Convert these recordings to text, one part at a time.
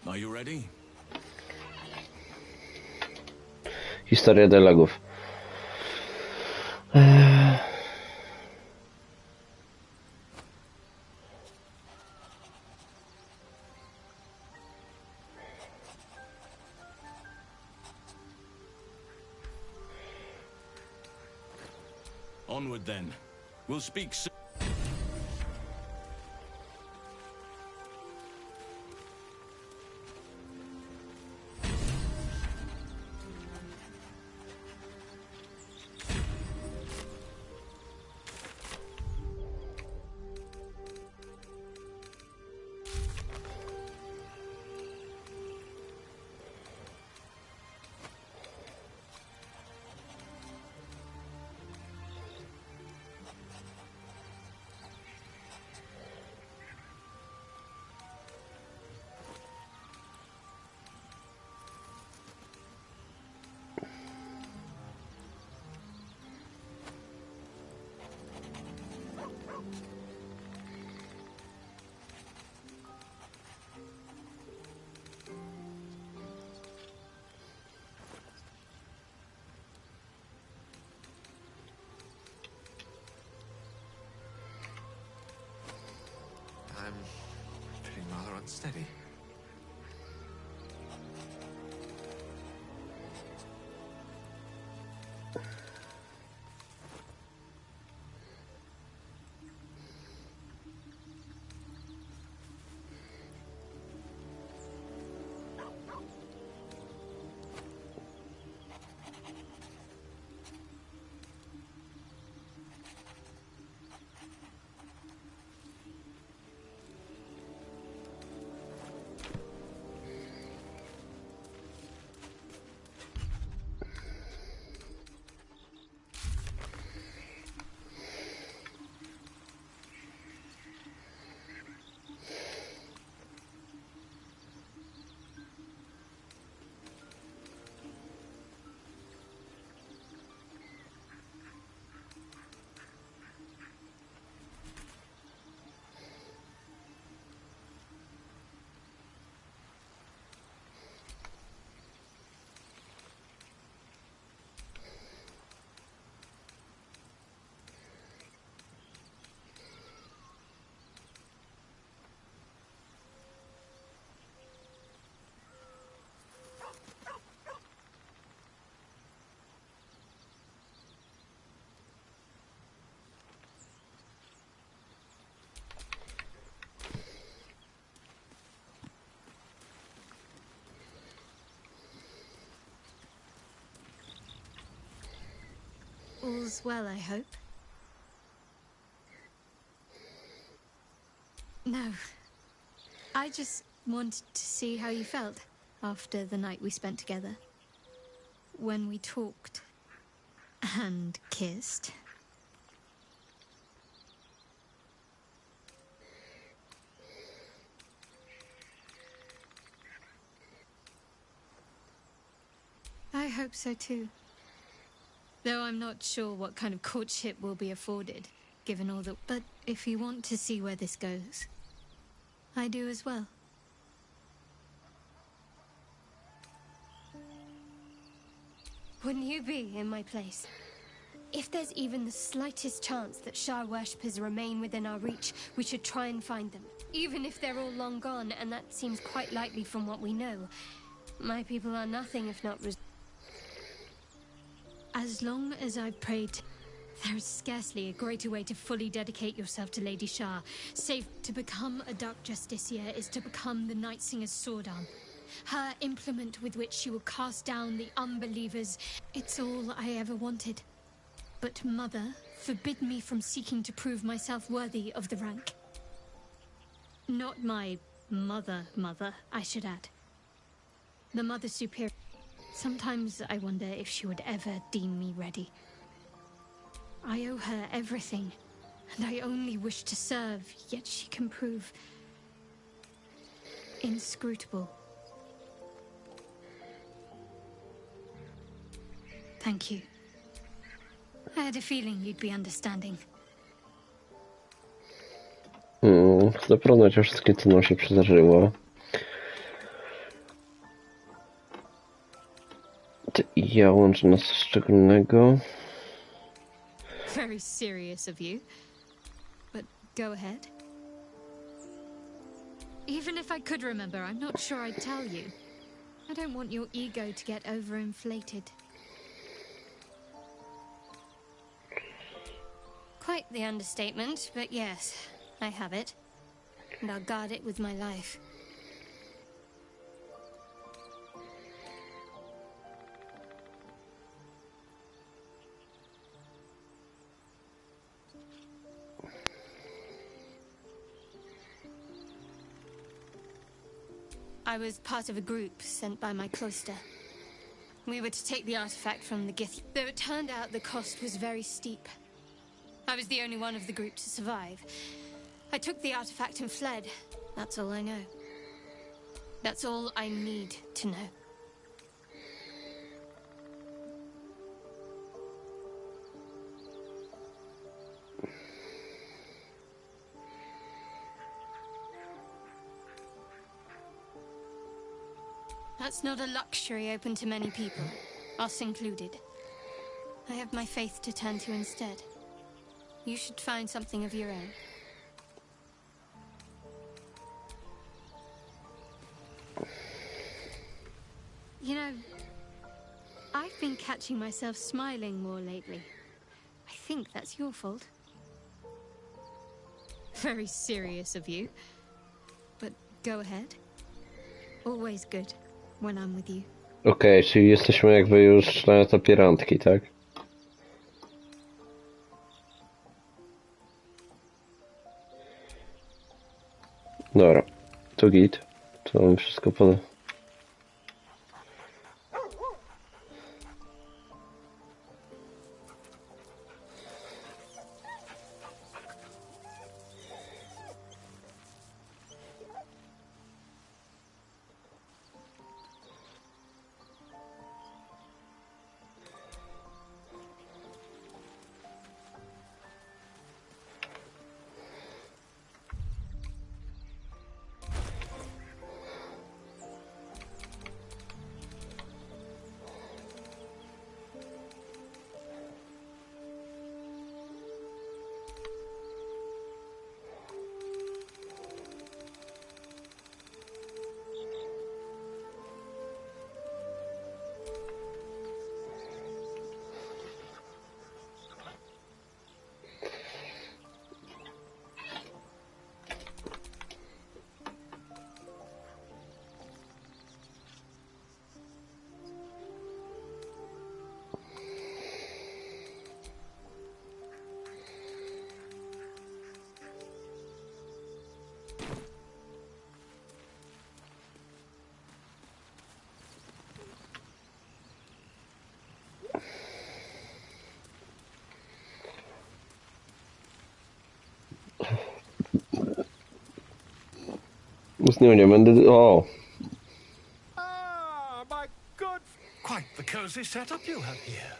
Are you ready? Historia dialogów. Onward then. We'll speak soon. I'm feeling rather unsteady. All's well, I hope. No. I just wanted to see how you felt after the night we spent together. When we talked and kissed. I hope so too. Though I'm not sure what kind of courtship will be afforded, given all that. But if you want to see where this goes, I do as well. Wouldn't you be in my place? If there's even the slightest chance that Shah worshippers remain within our reach, we should try and find them. Even if they're all long gone, and that seems quite likely from what we know. My people are nothing if not As long as I've prayed, there is scarcely a greater way to fully dedicate yourself to Lady Shah, save to become a Dark Justiciar is to become the Night Singer's sword arm. Her implement with which she will cast down the unbelievers. It's all I ever wanted. But Mother forbid me from seeking to prove myself worthy of the rank. Not my mother, I should add. The Mother Superior. Sometimes I wonder if she would ever deem me ready. I owe her everything, and I only wish to serve, yet she can prove inscrutable. Thank you. I had a feeling you'd be understanding. Chcę porównać o wszystkim, co nam się przydarzyło. Ja łączę nas coś szczególnego. Very serious of you. But go ahead. Even if I could remember, I'm not sure I'd tell you. I don't want your ego to get overinflated. Quite the understatement, but yes, I have it. And I'll guard it with my life. I was part of a group sent by my cloister. We were to take the artifact from the Gith, though it turned out the cost was very steep. I was the only one of the group to survive. I took the artifact and fled. That's all I know. That's all I need to know. That's not a luxury open to many people, us included. I have my faith to turn to instead. You should find something of your own. You know, I've been catching myself smiling more lately. I think that's your fault. Very serious of you. But go ahead. Always good when I'm with you. Okej, czyli jesteśmy jakby już na etapie randki, tak? Dobra, to git. To mam wszystko pod... Z nią nie będę... O! Ah, my good... Quite the cozy setup you have here.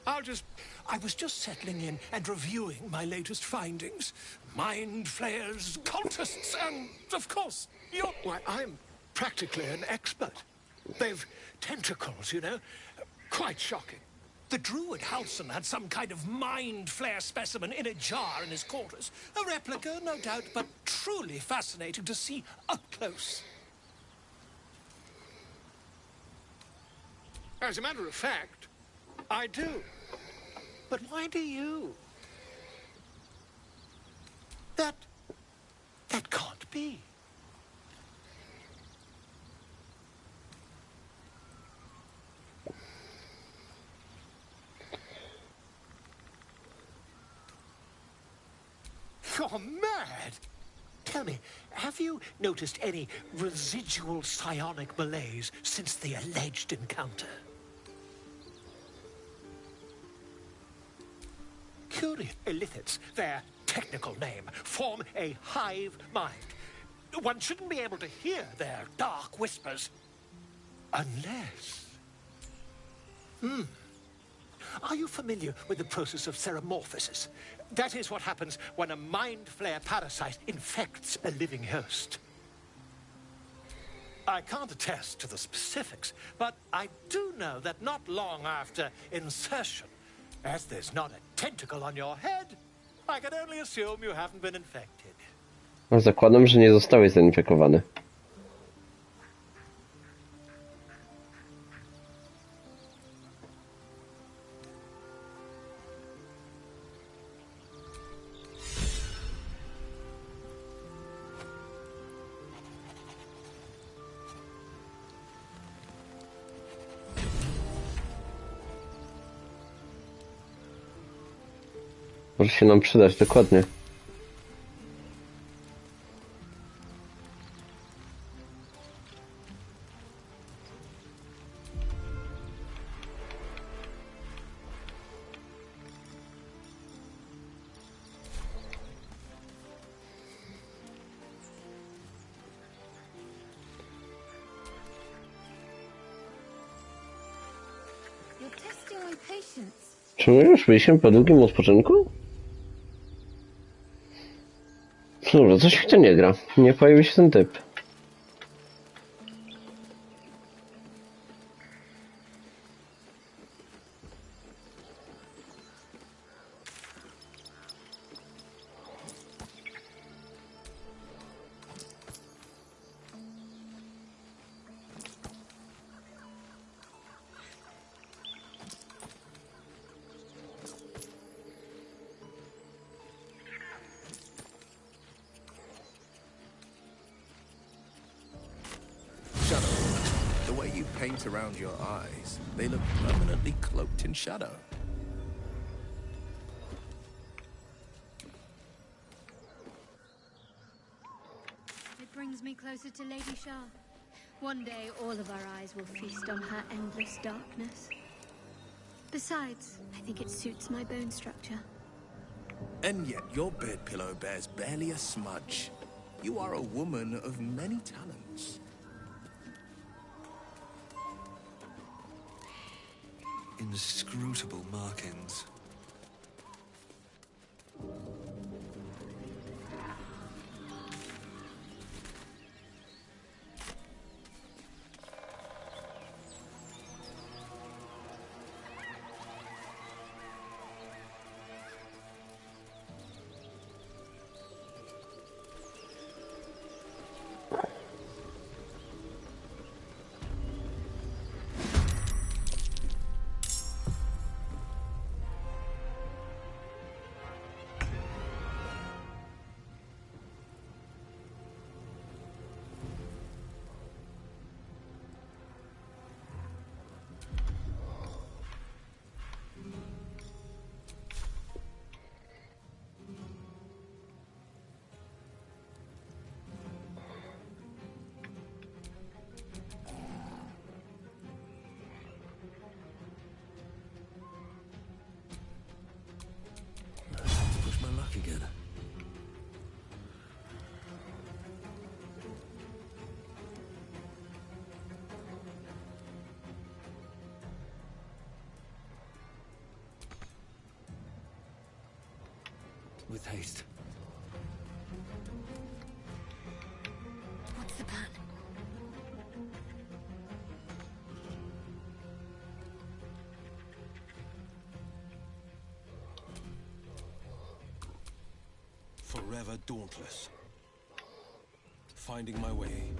I was just settling in and reviewing my latest findings. Mind flayers, cultists, and, of course, Why, I'm practically an expert. They've tentacles, you know. Quite shocking. The druid Halson had some kind of mind flare specimen in a jar in his quarters. A replica, no doubt, but truly fascinating to see up close. As a matter of fact, I do. But why do you? That can't be. You're mad! Tell me, have you noticed any residual psionic malaise since the alleged encounter? Curious illithids, their technical name, form a hive mind. One shouldn't be able to hear their dark whispers unless... Are you familiar with the process of theromorphosis? That is what happens when a mind flare parasite infects a living host. I can't attest to the specifics, but I do know that not long after insertion, as there's not a tentacle on your head, I can only assume you haven't been infected. No, zakładam, że nie zostałeś zainfekowany. Może się nam przydać, dokładnie. You're testing my patience. Czy my już byliśmy po długim odpoczynku? Dobra, coś w to nie gra. Nie pojawi się ten typ. The way you paint around your eyes, they look permanently cloaked in shadow. It brings me closer to Lady Shah. One day, all of our eyes will feast on her endless darkness. Besides, I think it suits my bone structure. And yet your bed pillow bears barely a smudge. You are a woman of many talents. Inscrutable markings. Push my luck again. With haste. What's the plan? Forever dauntless. Finding my way.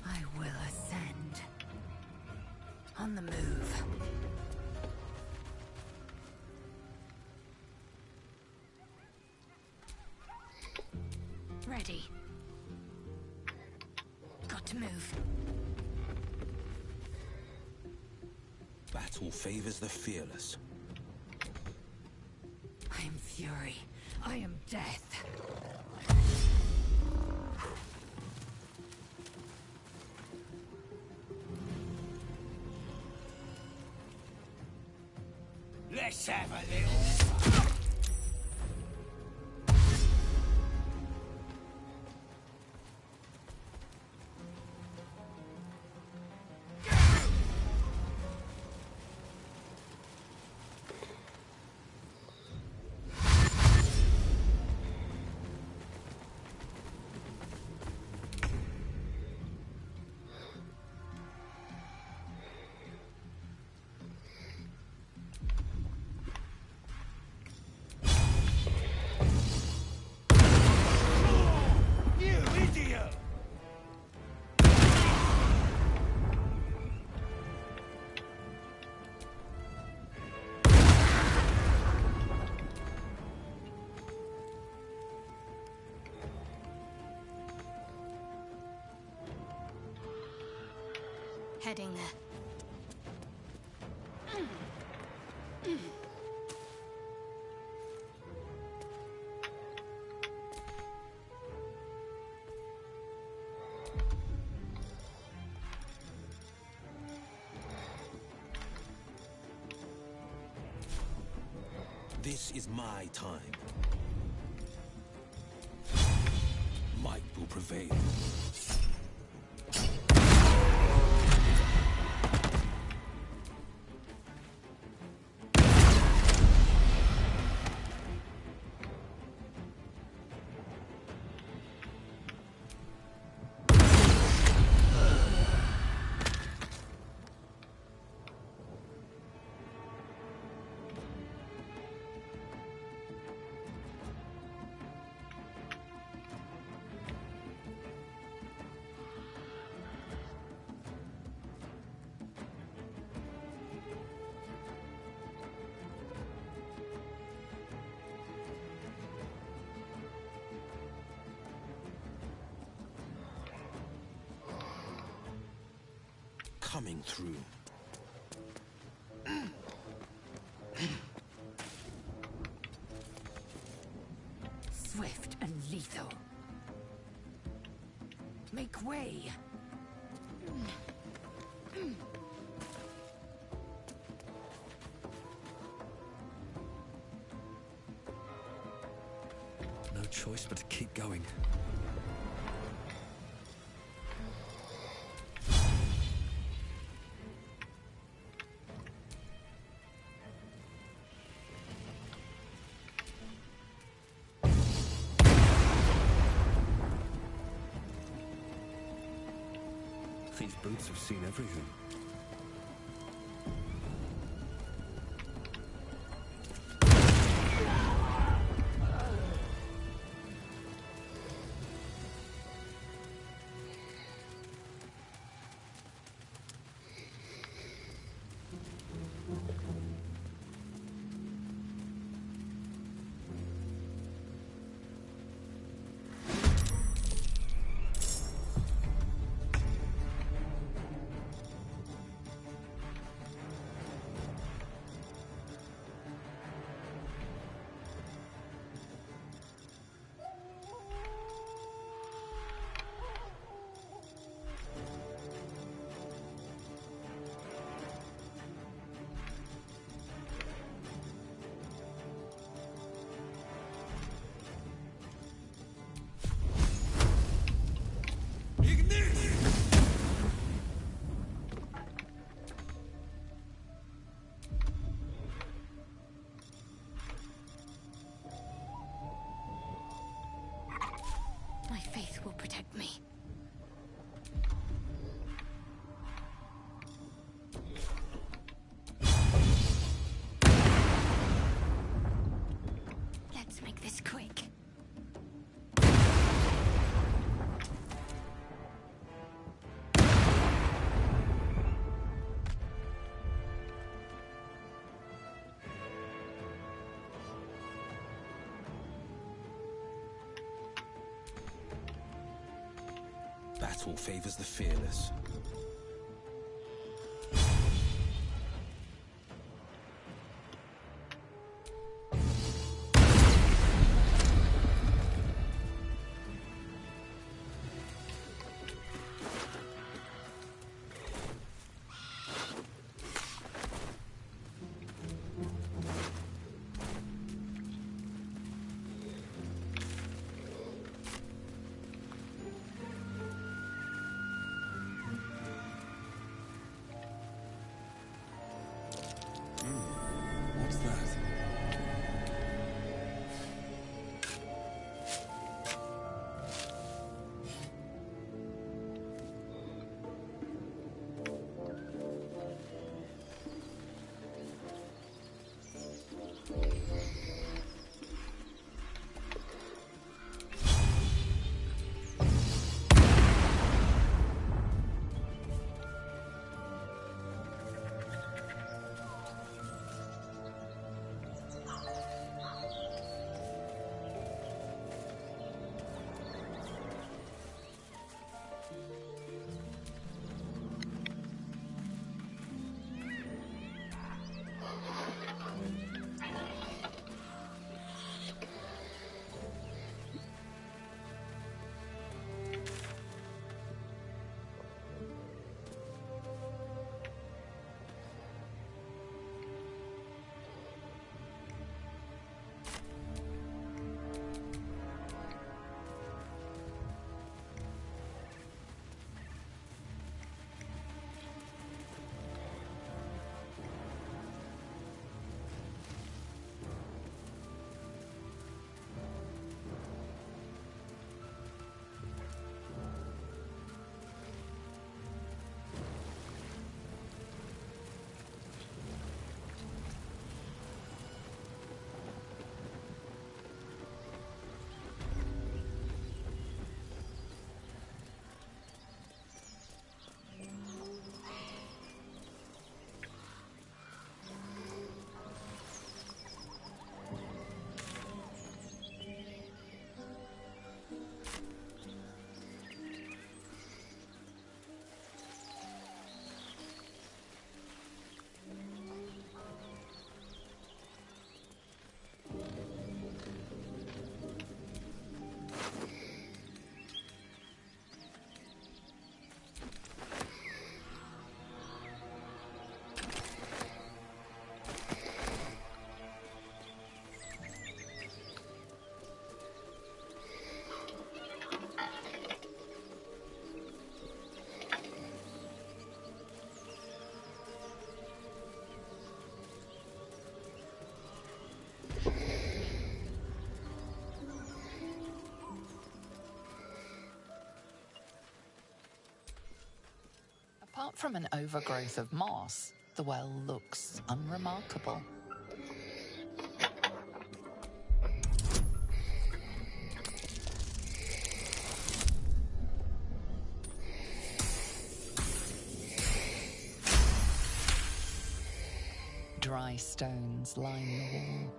I will ascend. On the move. Ready. Got to move. Battle favors the fearless. I am fury. I am death. Let's have a little. Heading there. This is my time. Might will prevail. Coming through. Swift and lethal. Make way. No choice but to keep going. These boots have seen everything. My faith will protect me. Let's make this quick. Battle favors the fearless. Apart from an overgrowth of moss, the well looks unremarkable. Dry stones line the wall.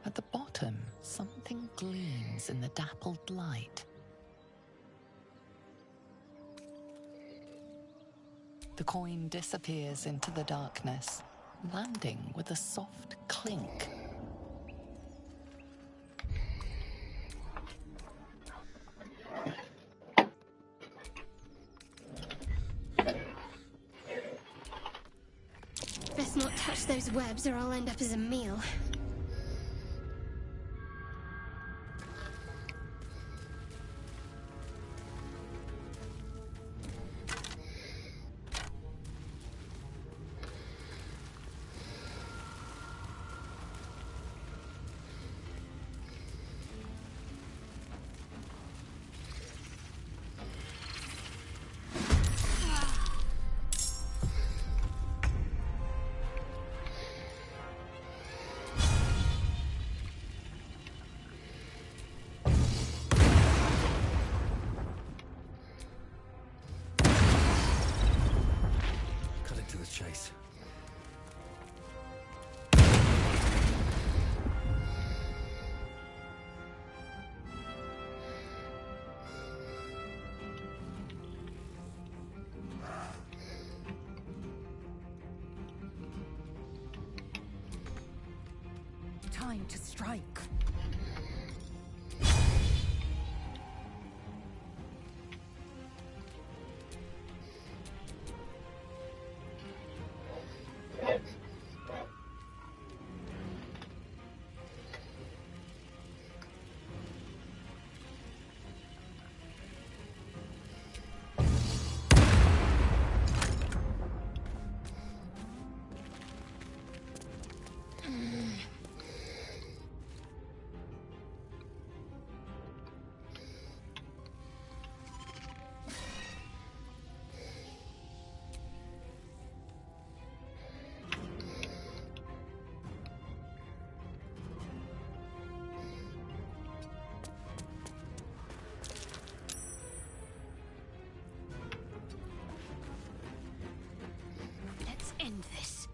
At the bottom, something gleams in the dappled light. The coin disappears into the darkness, landing with a soft clink. Best not touch those webs or I'll end up as a meal. Cutting to the chase. Time to strike. Let's end this.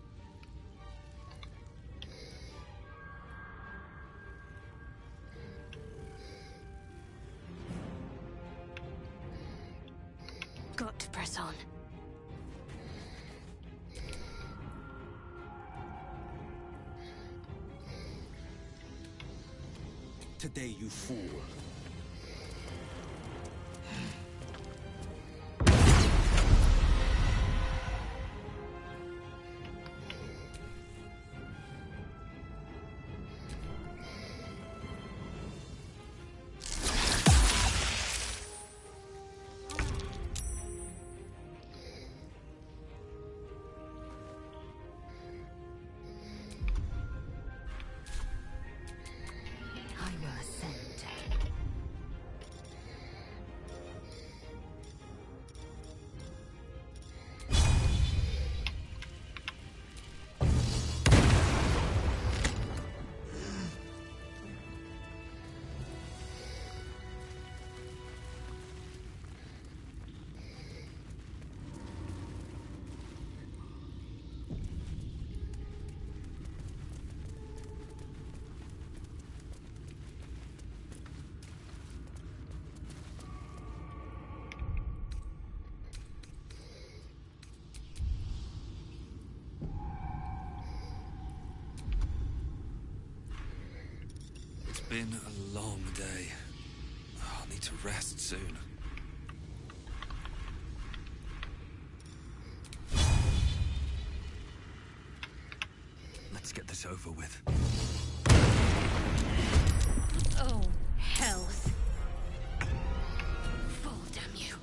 Got to press on. Today you fool. I will ascend. It's been a long day. I'll need to rest soon. Let's get this over with. Oh, health. Fall, damn you.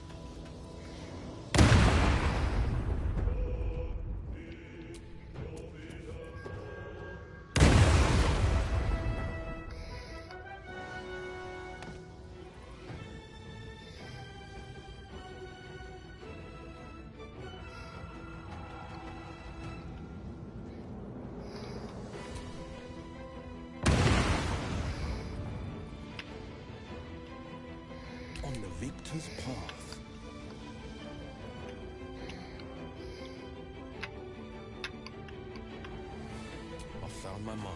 the victor's path. I found my mark.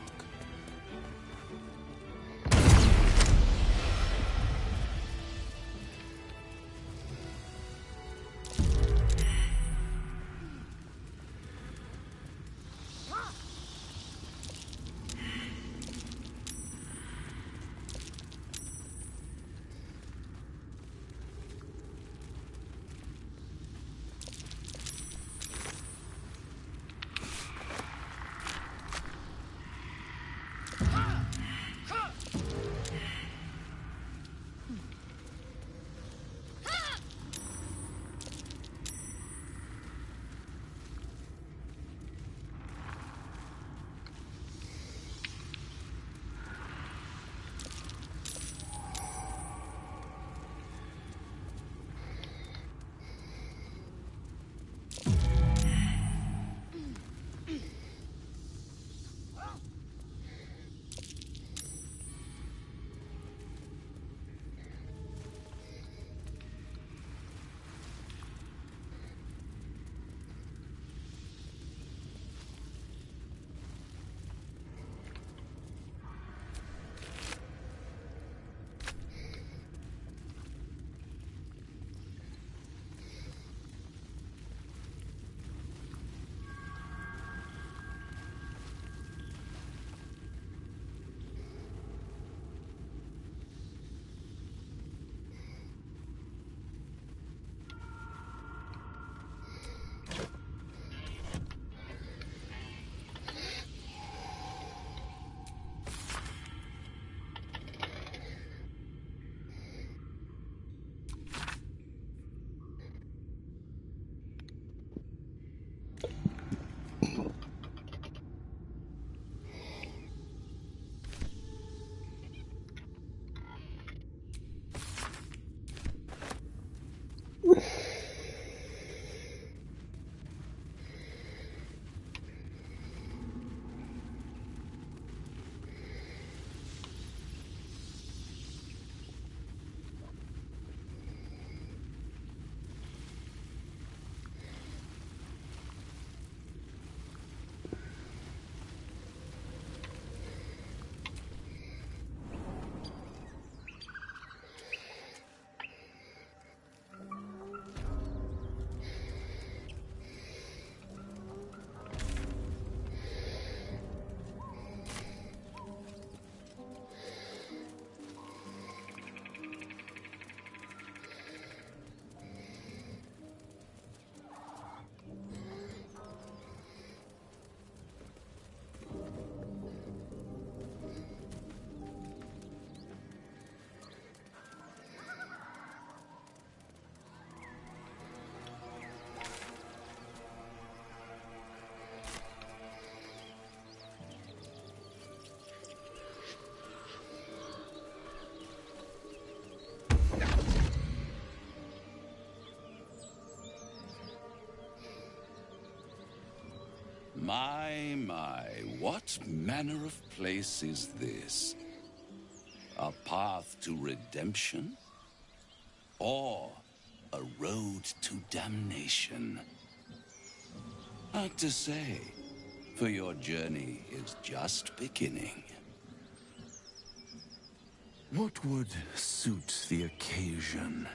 My, what manner of place is this? A path to redemption? Or a road to damnation? Hard to say, for your journey is just beginning. What would suit the occasion?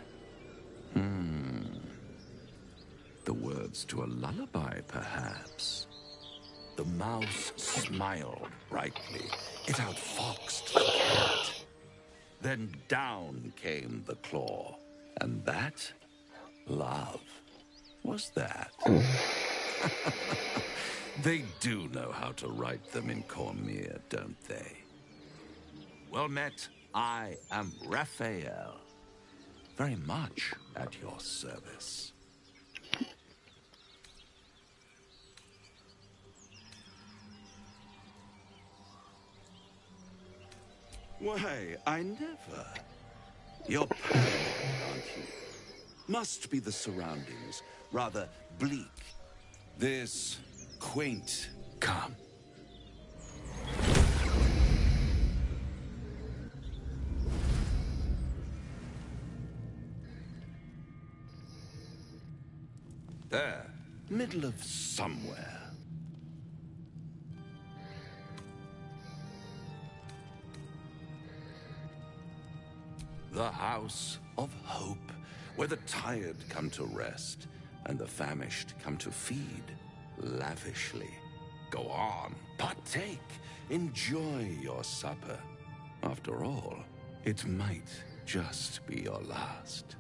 The words to a lullaby, perhaps. The mouse smiled brightly. It outfoxed the cat. Then down came the claw. And that, love, was that. They do know how to write them in Cormier, don't they? Well met, I am Raphael. Very much at your service. Why, I never. You're paranoid, aren't you? Must be the surroundings, rather bleak. This quaint. Come. There, middle of somewhere. The House of Hope, where the tired come to rest and the famished come to feed lavishly. Go on, partake, enjoy your supper. After all, it might just be your last.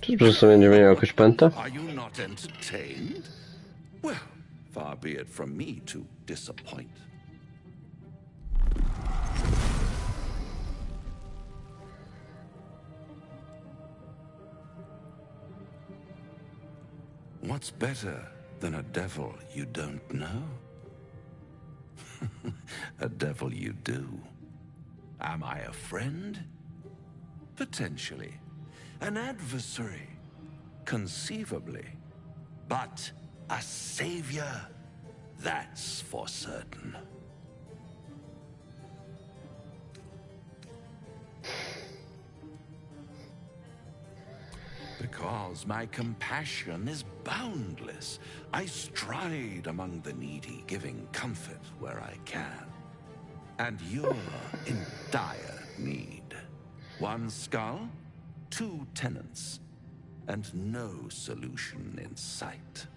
Czyżby sobie będzie miał jakąś pętę? Are you not entertained? Well, far be it from me to disappoint. What's better than a devil you don't know? A devil you do. Am I a friend? Potentially. An adversary? Conceivably. But a savior? That's for certain. Because my compassion is boundless. I stride among the needy, giving comfort where I can. And you're in dire need. One skull, 2 tenants, and no solution in sight.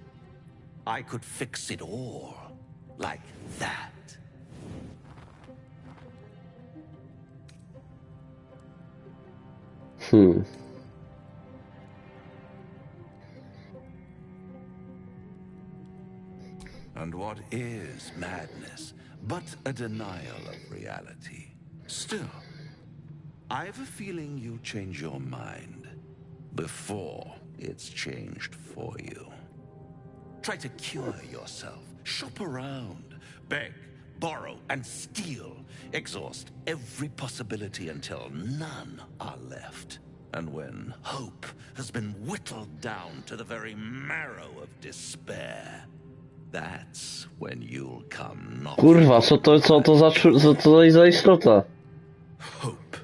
I could fix it all, like that. And what is madness but a denial of reality? Still, I've a feeling you'll change your mind before it's changed for you. Try to cure yourself, shop around, beg, borrow, and steal. Exhaust every possibility until none are left. And when hope has been whittled down to the very marrow of despair, that's when you'll come knocking. Kurwa, co to za istota? Hope.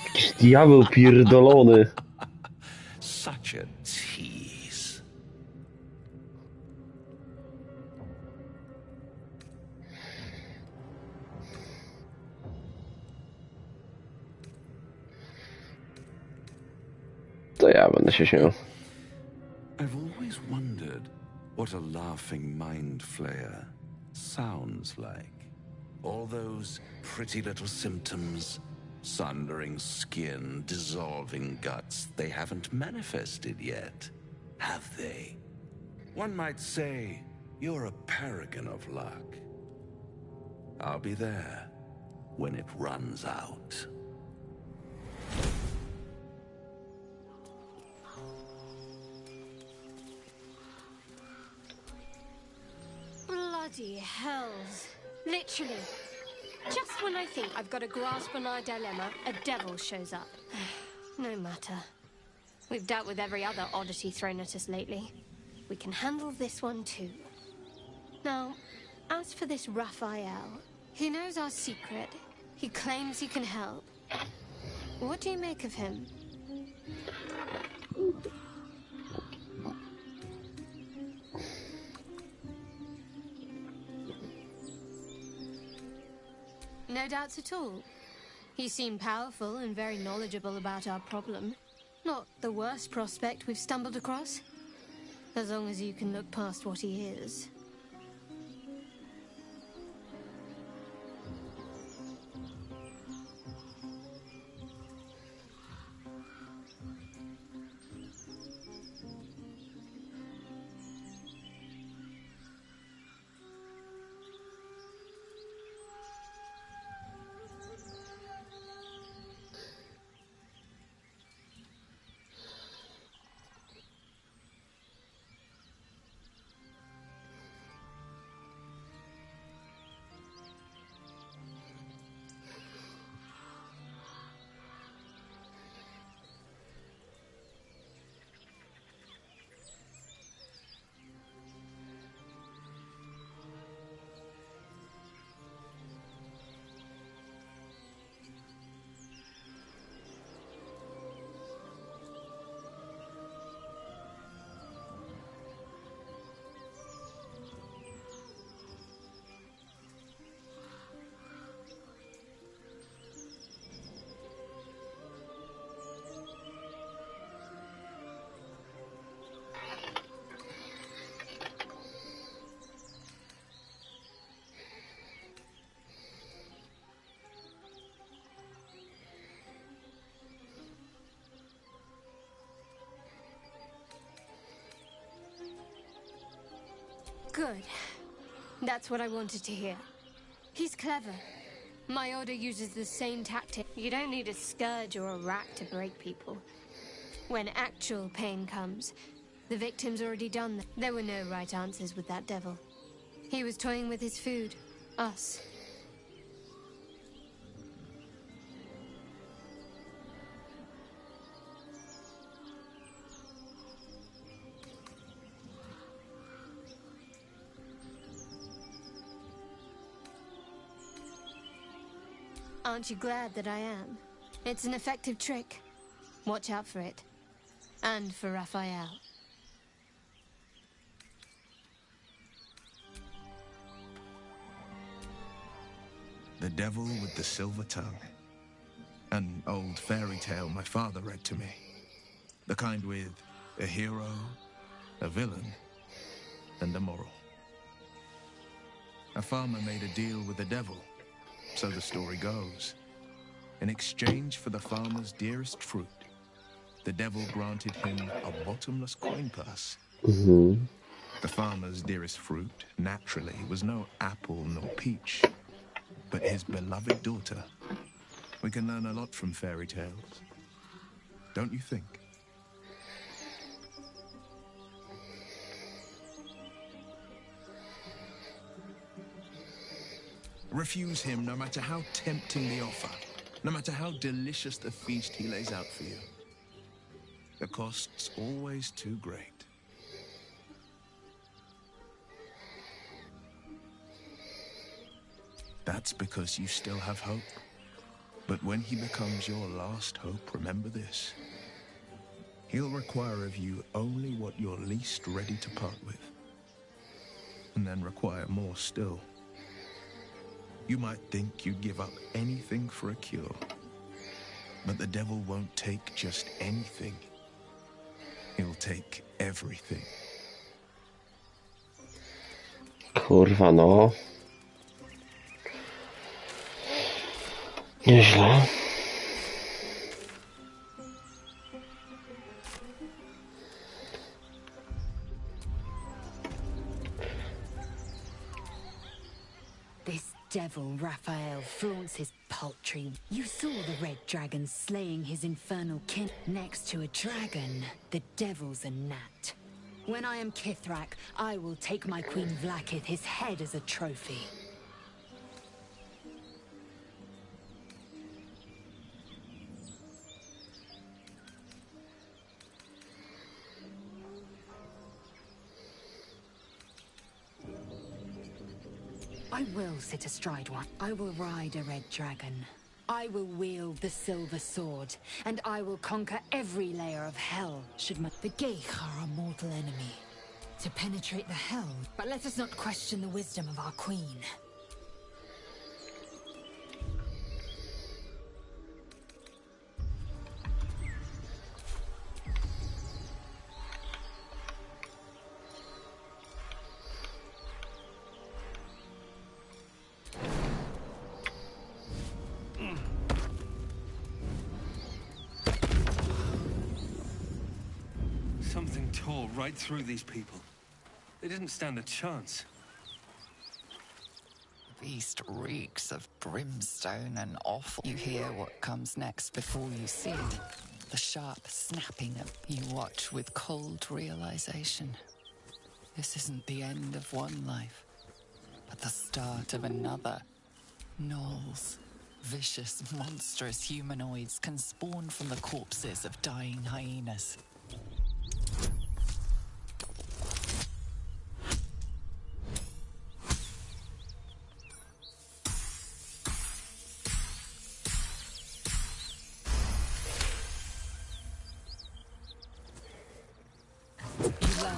Jakiś diabeł pierdolony. Such a tease. To ja będę się śmiał. I've always wondered what a laughing mind flayer sounds like. All those pretty little symptoms, sundering skin, dissolving guts, they haven't manifested yet, have they? One might say you're a paragon of luck. I'll be there when it runs out. Bloody hells. Literally. Just when I think I've got a grasp on our dilemma, a devil shows up. No matter. We've dealt with every other oddity thrown at us lately. We can handle this one too. Now, as for this Raphael, he knows our secret. He claims he can help. What do you make of him? No doubts at all. He seemed powerful and very knowledgeable about our problem. Not the worst prospect we've stumbled across. As long as you can look past what he is. Good. That's what I wanted to hear. He's clever. My order uses the same tactic. You don't need a scourge or a rack to break people. When actual pain comes, the victim's already done that. There were no right answers with that devil. He was toying with his food. Us. Aren't you glad that I am? It's an effective trick. Watch out for it. And for Raphael. The Devil with the Silver Tongue. An old fairy tale my father read to me. The kind with a hero, a villain, and a moral. A farmer made a deal with the devil, so the story goes. In exchange for the farmer's dearest fruit, the devil granted him a bottomless coin purse. The farmer's dearest fruit, naturally, was no apple nor peach, but his beloved daughter. We can learn a lot from fairy tales, don't you think? Refuse him no matter how tempting the offer, no matter how delicious the feast he lays out for you. The cost's always too great. That's because you still have hope. But when he becomes your last hope, remember this. He'll require of you only what you're least ready to part with. And then require more still. You might think you'd give up anything for a cure. But the devil won't take just anything. He'll take everything. Kurwa, no. Nieźle. This devil, Raphael, flaunts his paltry. You saw the red dragon slaying his infernal kin. Next to a dragon, the devil's a gnat. When I am Kithrak, I will take my Queen Vlaakith his head as a trophy. I will sit astride one. I will ride a red dragon. I will wield the silver sword, and I will conquer every layer of hell should my... The Geich are our mortal enemy. To penetrate the hell, but let us not question the wisdom of our queen. Something tore right through these people. They didn't stand a chance. The beast reeks of brimstone and offal. You hear what comes next before you see it. The sharp snapping of you watch with cold realization. This isn't the end of one life, but the start of another. Gnolls, vicious, monstrous humanoids can spawn from the corpses of dying hyenas.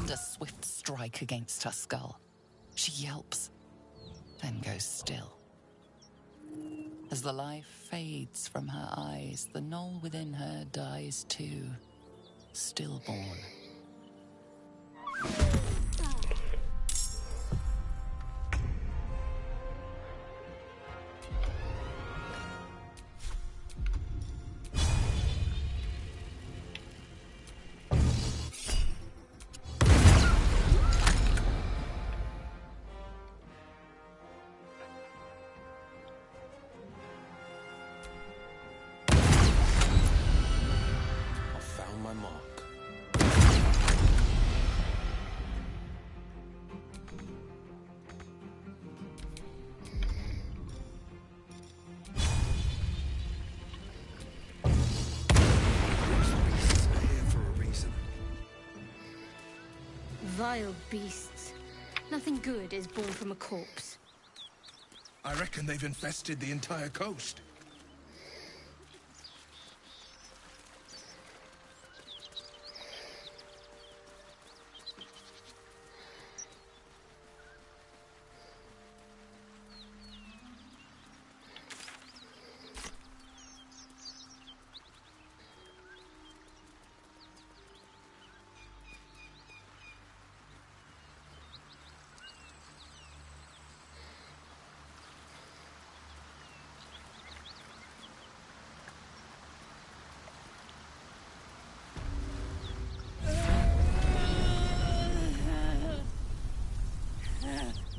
A swift strike against her skull. She yelps, then goes still. As the life fades from her eyes, the gnoll within her dies too, stillborn. Vile beasts. Nothing good is born from a corpse. I reckon they've infested the entire coast.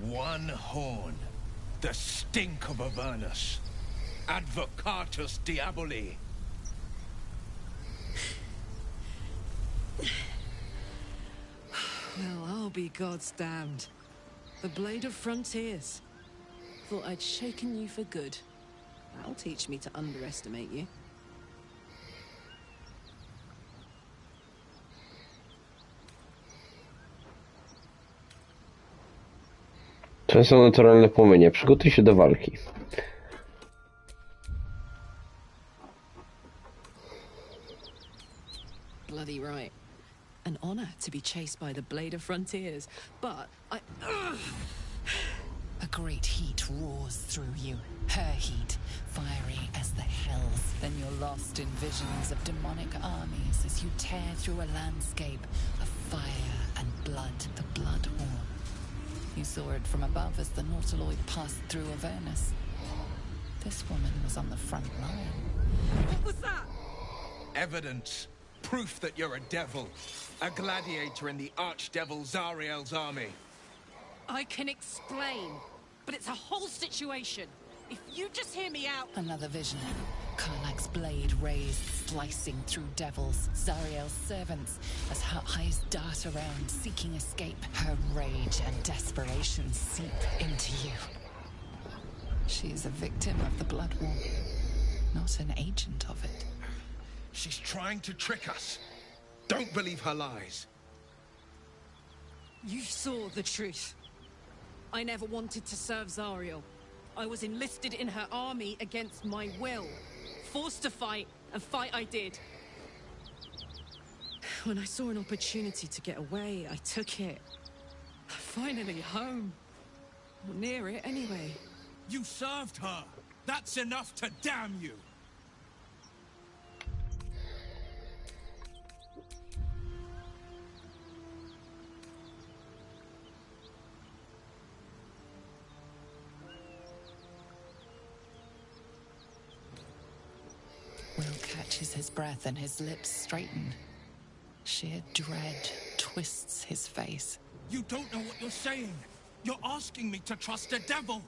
One horn. The stink of Avernus. Advocatus Diaboli. Well, I'll be God's damned. The Blade of Frontiers. Thought I'd shaken you for good. That'll teach me to underestimate you. Często naturalne płomienie. Przygotuj się do walki. Bloody right. An honor to be chased by the Blade of Frontiers, but I... A great heat roars through you. Her heat, fiery as the hells. Then you're lost in visions of demonic armies as you tear through a landscape of fire and blood, the Blood Horn. You saw it from above as the Nautiloid passed through Avernus. This woman was on the front line. What was that? Evidence. Proof that you're a devil. A gladiator in the archdevil Zariel's army. I can explain, but it's a whole situation. If you just hear me out... Another vision. Karlach's blade raised, slicing through devils, Zariel's servants, as her eyes dart around, seeking escape. Her rage and desperation seep into you. She is a victim of the Blood War, not an agent of it. She's trying to trick us. Don't believe her lies. You saw the truth. I never wanted to serve Zariel. I was enlisted in her army against my will. Forced to fight, and fight I did. When I saw an opportunity to get away, I took it. Finally home. Or near it, anyway. You served her. That's enough to damn you. Will catches his breath and his lips straighten. Sheer dread twists his face. You don't know what you're saying. You're asking me to trust a devil.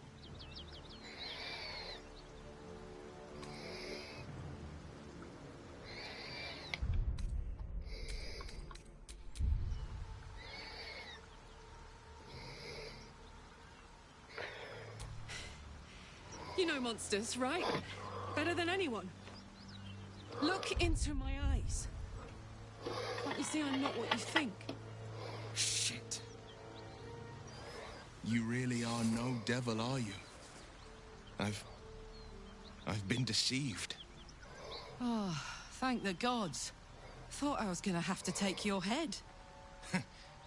You know monsters, right? Better than anyone. Look into my eyes. Can't you see I'm not what you think? Shit. You really are no devil, are you? I've been deceived. Oh, thank the gods. Thought I was gonna have to take your head.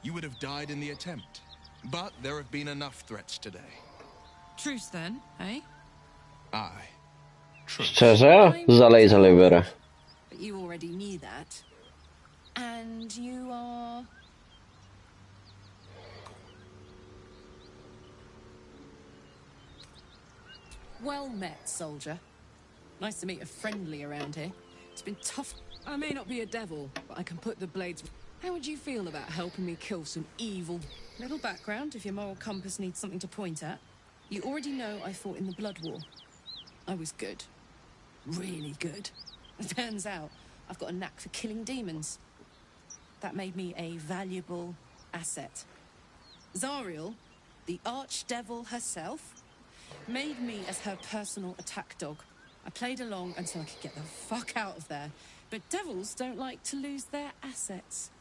You would have died in the attempt. But there have been enough threats today. Truce then, eh? Aye. Szczerze? Zalej biorę. But you already knew that. And you are... Well met, soldier. Nice to meet a friendly around here. It's been tough. I may not be a devil, but I can put the blades... How would you feel about helping me kill some evil... Little background, if your moral compass needs something to point at. You already know I fought in the Blood War. I was good. Really good. It turns out I've got a knack for killing demons. That made me a valuable asset. Zariel, the archdevil herself, made me as her personal attack dog. I played along until I could get the fuck out of there. But devils don't like to lose their assets.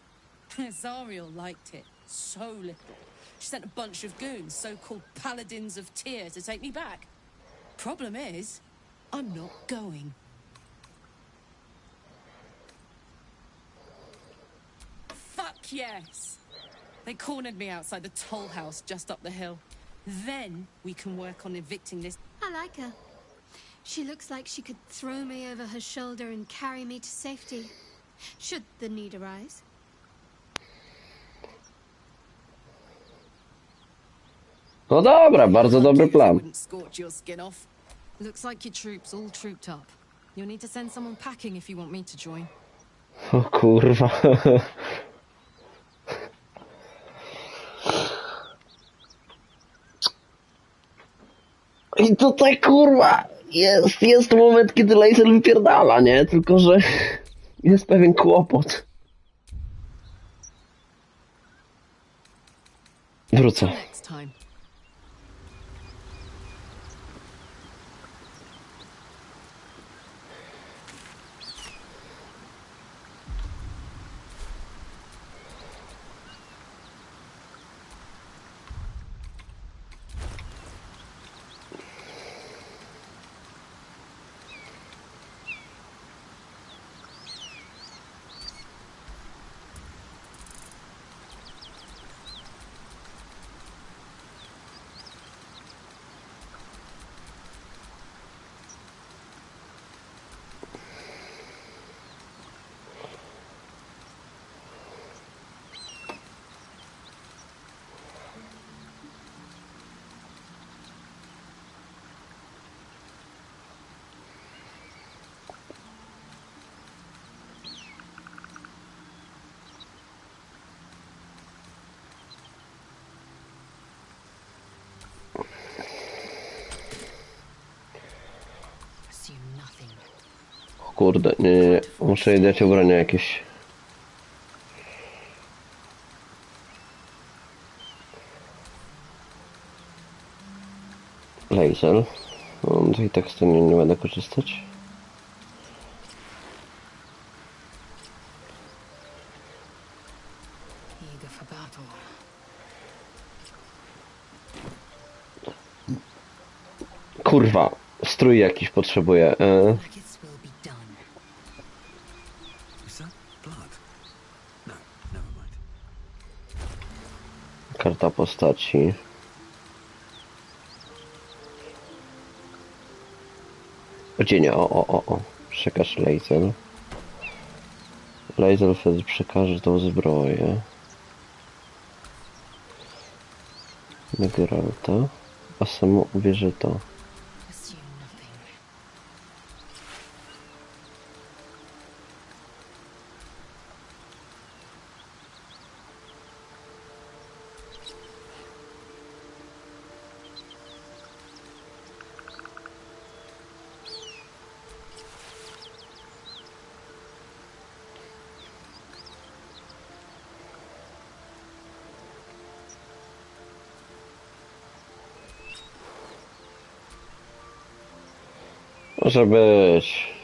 Zariel liked it. So little. She sent a bunch of goons, so-called paladins of Tyr, to take me back. Problem is, I'm not going. Fuck yes! They cornered me outside the toll house just up the hill. Then we can work on evicting this. I like her. She looks like she could throw me over her shoulder and carry me to safety, should the need arise. No dobra, bardzo dobry plan. Wouldn't scorch your skin off. Looks like your troops all trooped up. You'll need to send someone packing if you want me to join. O kurwa. I tutaj kurwa jest moment, kiedy laser wypierdala, nie? Tylko że jest pewien kłopot. Wrócę. Next time. O kurde, nie. Muszę jej dać ubrania jakieś. Laser. No to i tak z tego nie będę korzystać. Kurwa, strój jakiś potrzebuję. Karta postaci. Odzienia, o. Przekaż laser. Laser wtedy przekaże tą zbroję. Geralta. A samo ubierze to. Może być.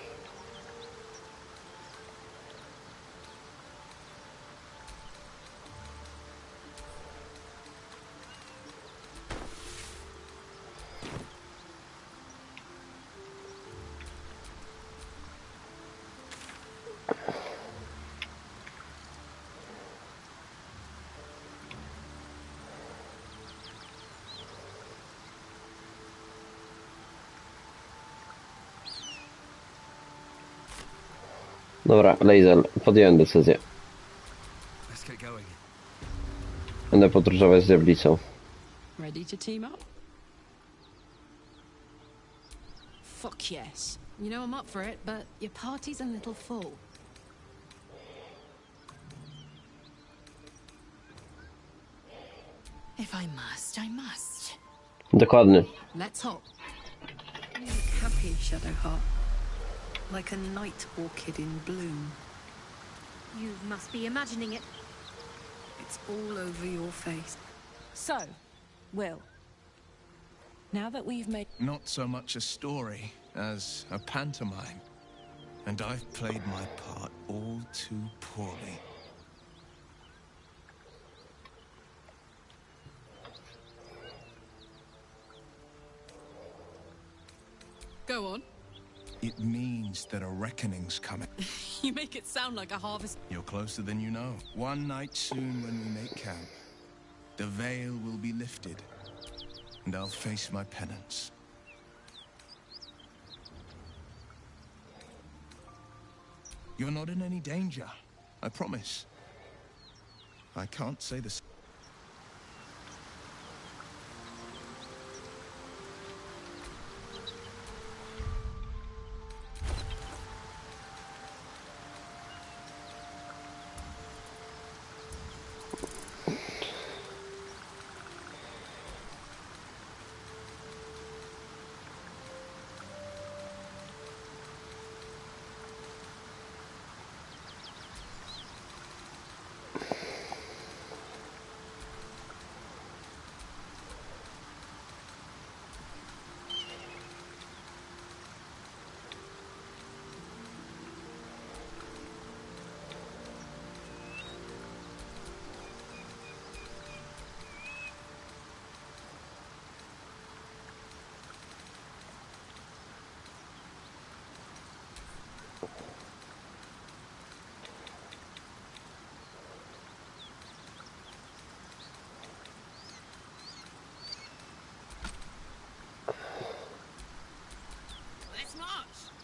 Dobra, laser, podjąłem decyzję. Będę podróżować z diablicą. Ready to team up? Fuck yes. You know I'm up for it, but your party's a little full. If I must, I must. Dokładnie. Let's hop. You look happy, Shadowheart. Like a night orchid in bloom. You must be imagining it. It's all over your face. So, Will, now that we've made... Not so much a story as a pantomime. And I've played my part all too poorly. Go on. It means that a reckoning's coming. You make it sound like a harvest. You're closer than you know. One night soon when we make camp, the veil will be lifted, and I'll face my penance. You're not in any danger, I promise. I can't say the same. Let's march.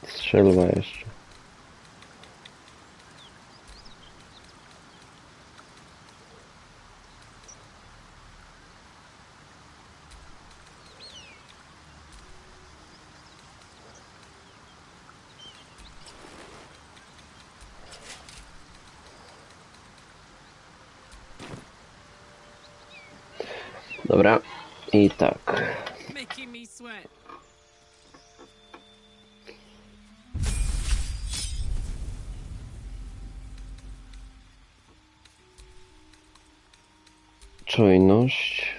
Strzelba jeszcze. Dobra, i tak. Making me sweat. Czujność.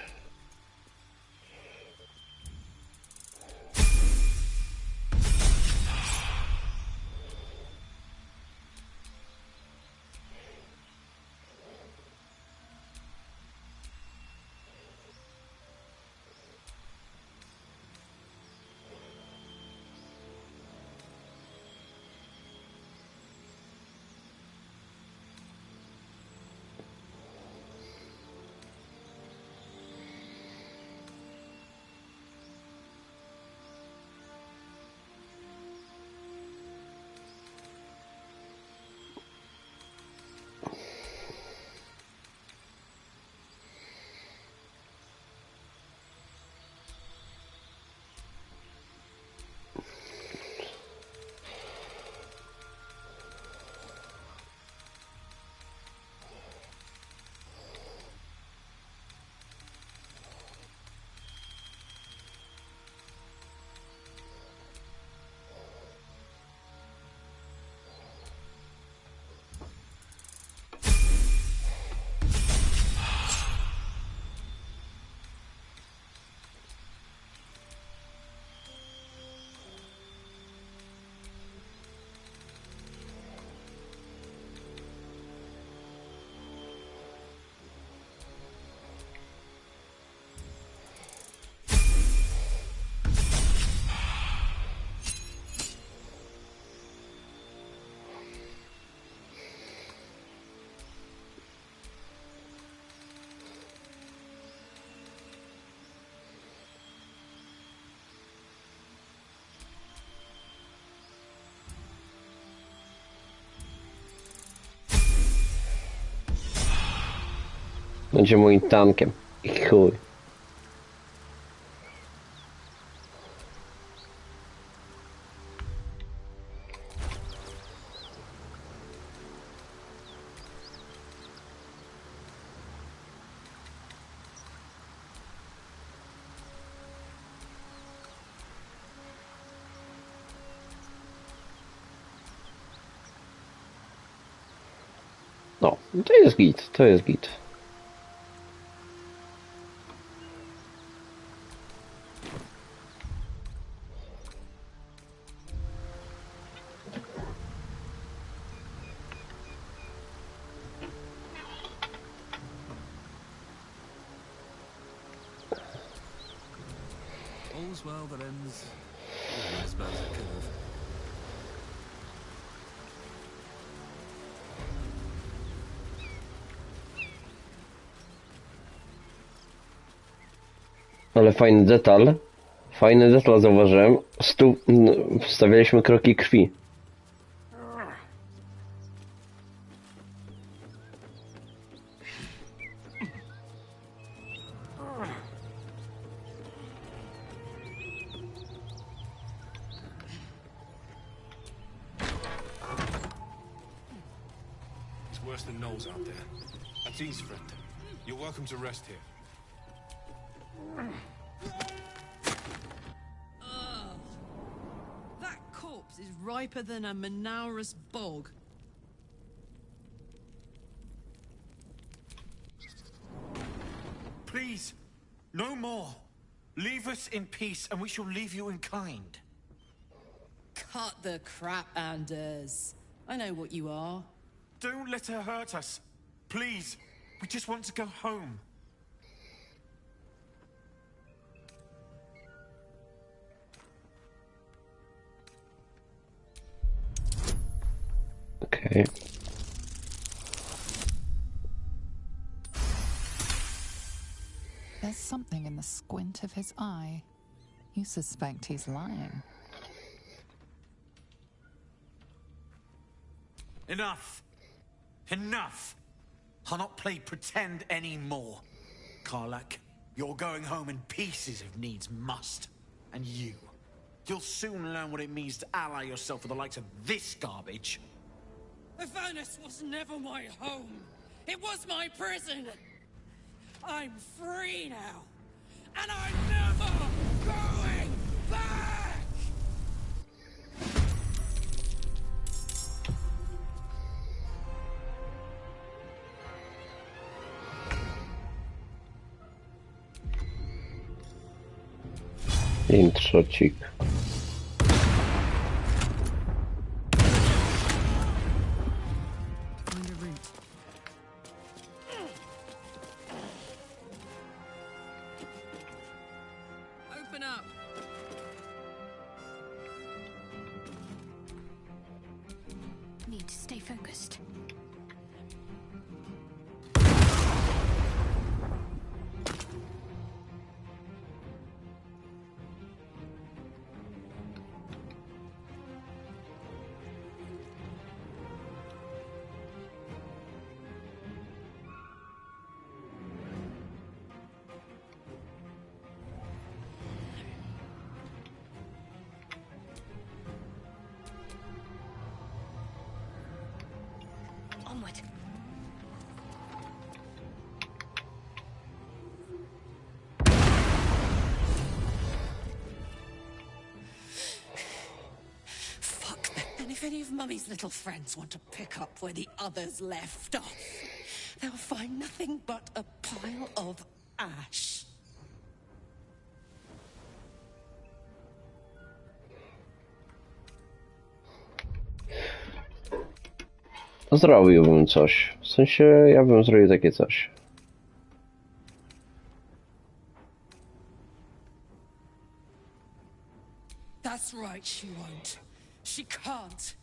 Będzie moim tankiem. I chuj. No, to jest git, to jest git. All's well that ends always as it could have. Ale fajny detal zauważyłem. Wstawialiśmy kroki krwi. It's worse than Knowles out there. That's East friend. You're welcome to rest here. That corpse is riper than a Manaurus bog. Please, no more. Leave us in peace and we shall leave you in kind. Cut the crap, Anders. I know what you are. Don't let her hurt us. Please, we just want to go home. Okay. There's something in the squint of his eye. You suspect he's lying. Enough! Enough! I'll not play pretend anymore. Karlak, you're going home in pieces if needs must. And you'll soon learn what it means to ally yourself with the likes of this garbage. Avernus was never my home. It was my prison. I'm free now. And I'm never going back! Introcik. Open up. Need to stay focused. Onward. Fuck them. And if any of Mummy's little friends want to pick up where the others left off, they'll find nothing but a pile of ash. Zrobiłbym coś. W sensie, ja bym zrobił takie coś. That's right, she won't. She can't.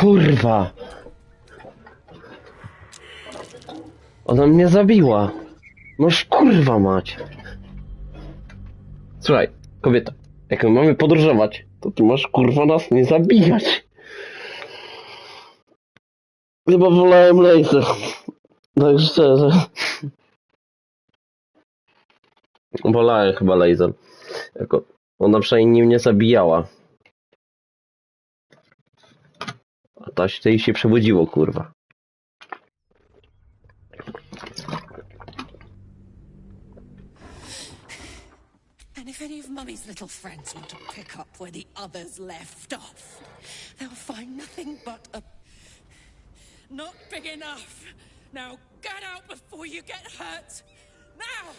kurwa! Ona mnie zabiła! Noż kurwa mać! Słuchaj, kobieta, jak my mamy podróżować, to ty masz kurwa nas nie zabijać! Chyba wolałem laser. Tak szczerze. Wolałem chyba laser. Jako ona przynajmniej mnie zabijała. A to jej się przebudziło, kurwa. And if any of Mummy's little friends want to pick up where the others left off, they'll find nothing but a... Not big enough! Now get out before you get hurt! Now!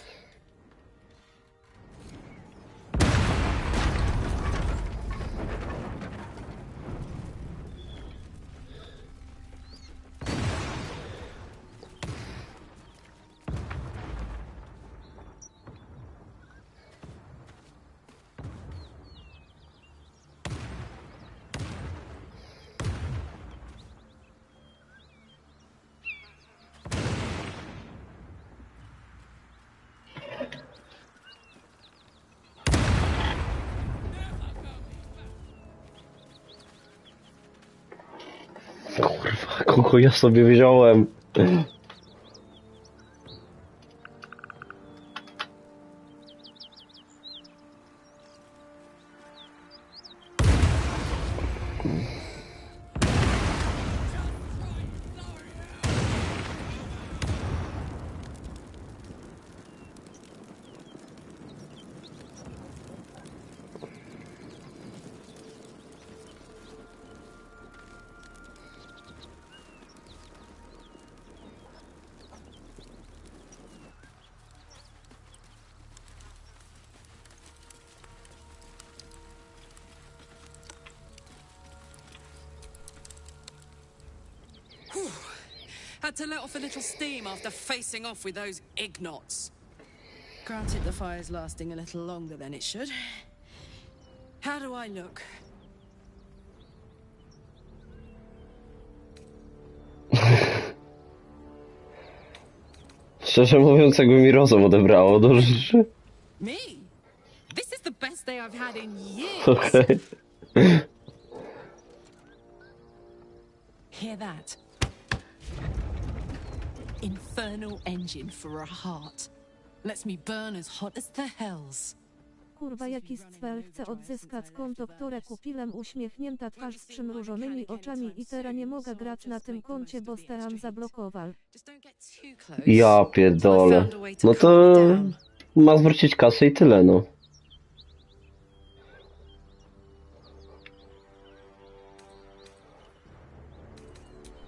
Kurwa, kogo ja sobie wziąłem? Had to let off a little steam after facing off with those ignots. Granted, the fire's lasting a little longer than it should. How do I look? Szczerze mówiąc, jakby mi rozum odebrało do rzeczy. Me? This is the best day I've had in years. Okej. Hear that? Infernal engine for a heart. Lets me burn as hot as the hells. Kurwa, jaki stwel chce odzyskać konto, które kupiłem. Uśmiechnięta twarz z przymrużonymi oczami i teraz nie mogę grać na tym koncie, bo Steam zablokował. Ja pierdolę. No to ma zwrócić kasę i tyle, no.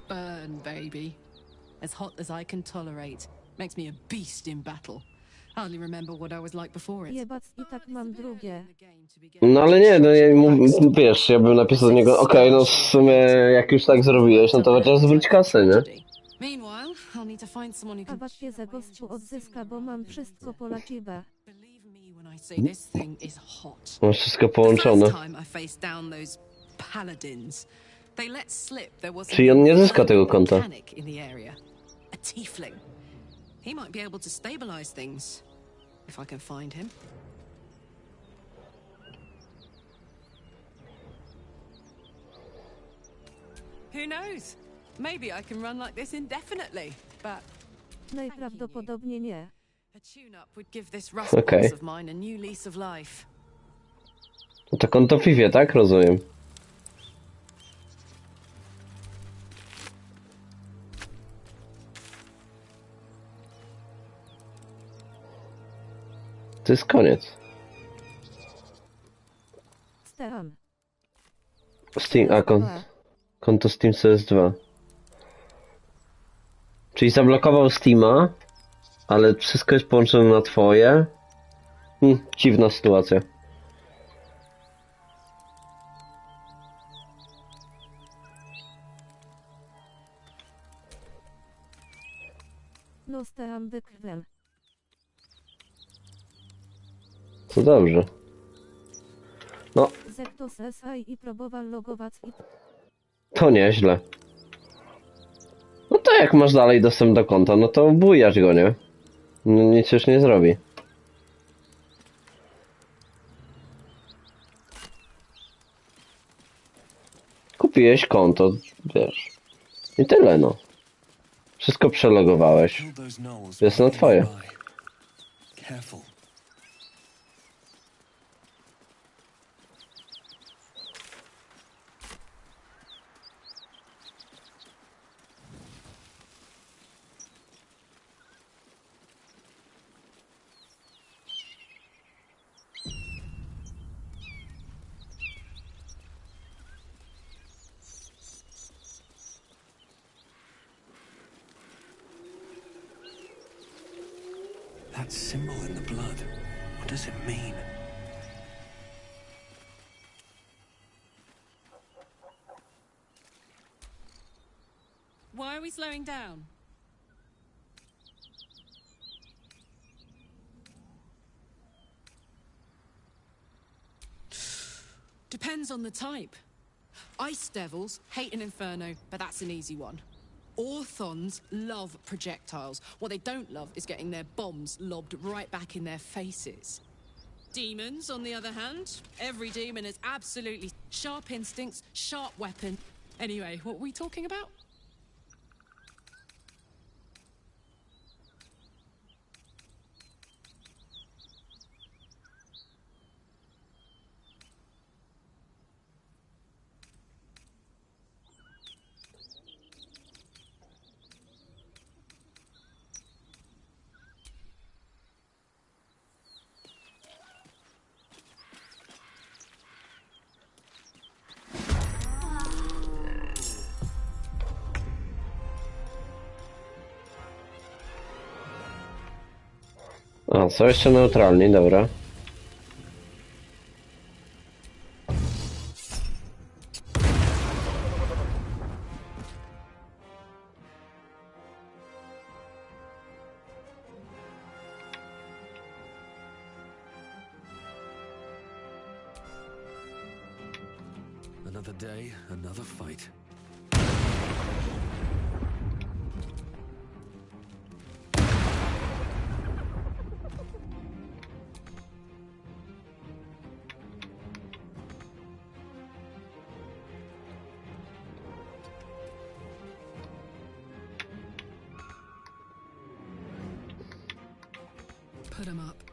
Burn, baby. As hot as I can tolerate. Makes me a beast in battle. Hardly remember what I was like before it. Jebac, i tak mam drugie. No ale nie, no wiesz, ja bym napisał do niego, okej, no w sumie jak już tak zrobiłeś, no to chociaż zwróć kasę, nie? Meanwhile, I'll need to find someone who can... A bacznie za gościu odzyska, bo mam wszystko po laciwe. I say this thing is hot. Masz wszystko połączone. The first time I faced down those paladins, they let slip there was Czyli on nie zyska tego konta. mechanic in the area. A tiefling. He might be able to stabilize things if I can find him. Who knows? Maybe I can run like this indefinitely, but Najprawdopodobniej nie. a tune-up would give this rust Okej. of mine a new lease of life. No to konto w Fifie, tak? Rozumiem. To jest koniec. Steam. Steam, a konto Steam CS2. Czyli zablokował Steama, ale wszystko jest połączone na twoje. Dziwna sytuacja. No Steam wykrwel. To dobrze. No, Zektos SI i próbował logować i... To nieźle. No to jak masz dalej dostęp do konta, no to bujasz go, nie? No, nic już nie zrobi. Kupiłeś konto, wiesz. I tyle, no. Wszystko przelogowałeś. Jest na twoje. Careful. That symbol in the blood, what does it mean? Why are we slowing down? Depends on the type. Ice devils hate an inferno, but that's an easy one. Orthons love projectiles. What they don't love is getting their bombs lobbed right back in their faces. Demons, on the other hand, every demon has absolutely sharp instincts, sharp weapon. Anyway, what were we talking about? A, co jeszcze neutralni, dobra. Another day, another fight. Put 'em up.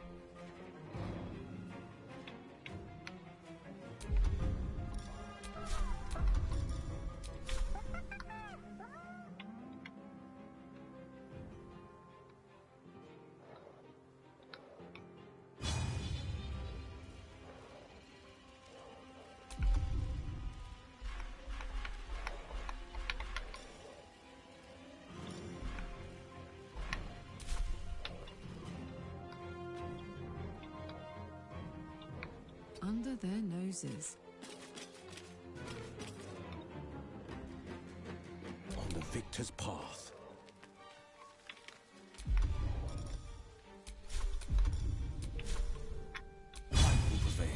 Under their noses. On the victor's path. Light will prevail.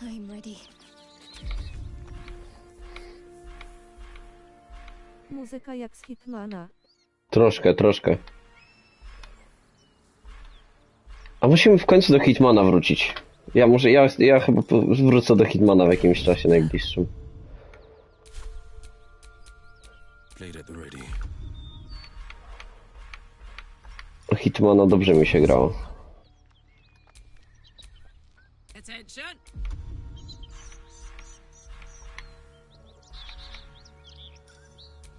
I'm ready. Muzyka jak z Hitmana. Troszkę. A musimy w końcu do Hitmana wrócić. Ja chyba wrócę do Hitmana w jakimś czasie najbliższym. Hitmana dobrze mi się grało. Attention.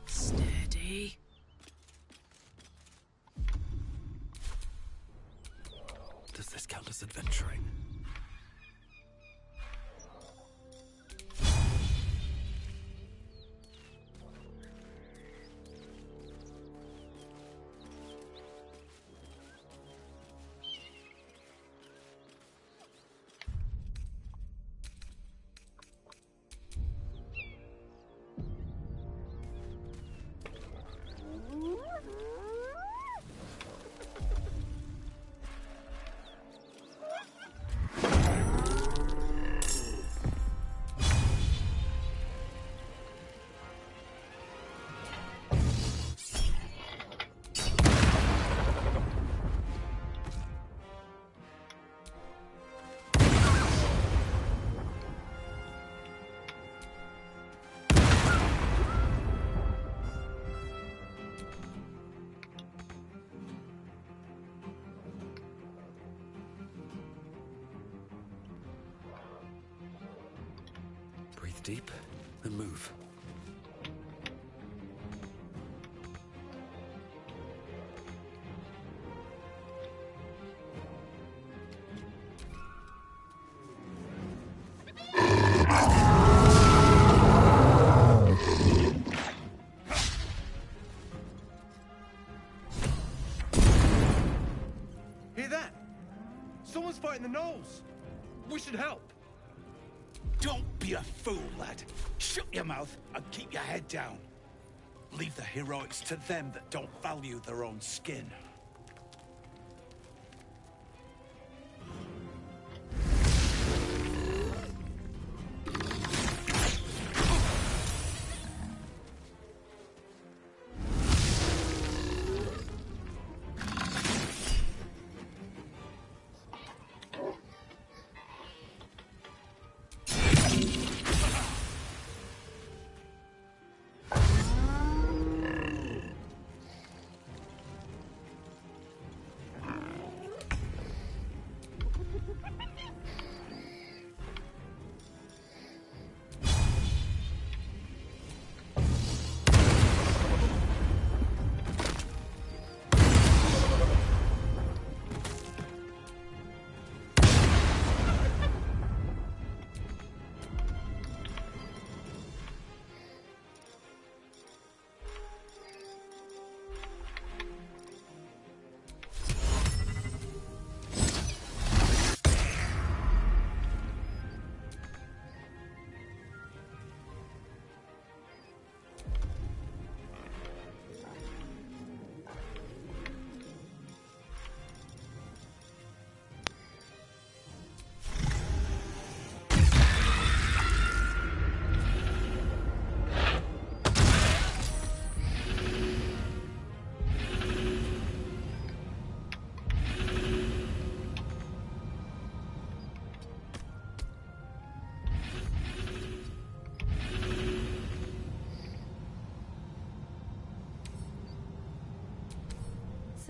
Steady. Does this count as adventuring? Breathe deep and move. Hear that? Someone's fighting the gnolls. We should help. Don't be a fool, lad. Shut your mouth and keep your head down. Leave the heroics to them that don't value their own skin.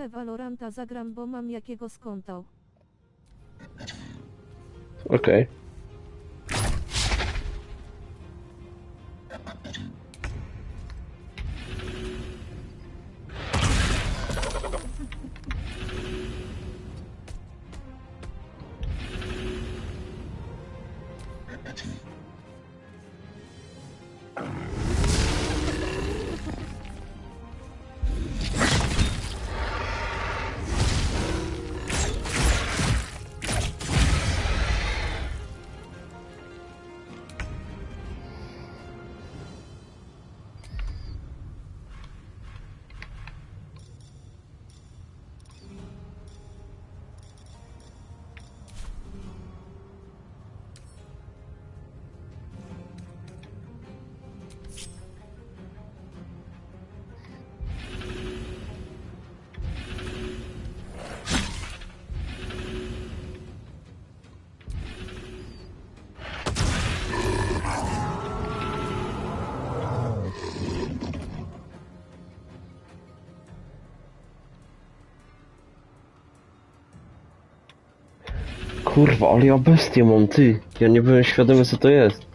Valoranta zagram, bo mam jakiego skonto. Okej. Kurwa, ale ja bestię mam, ty. Ja nie byłem świadomy, co to jest.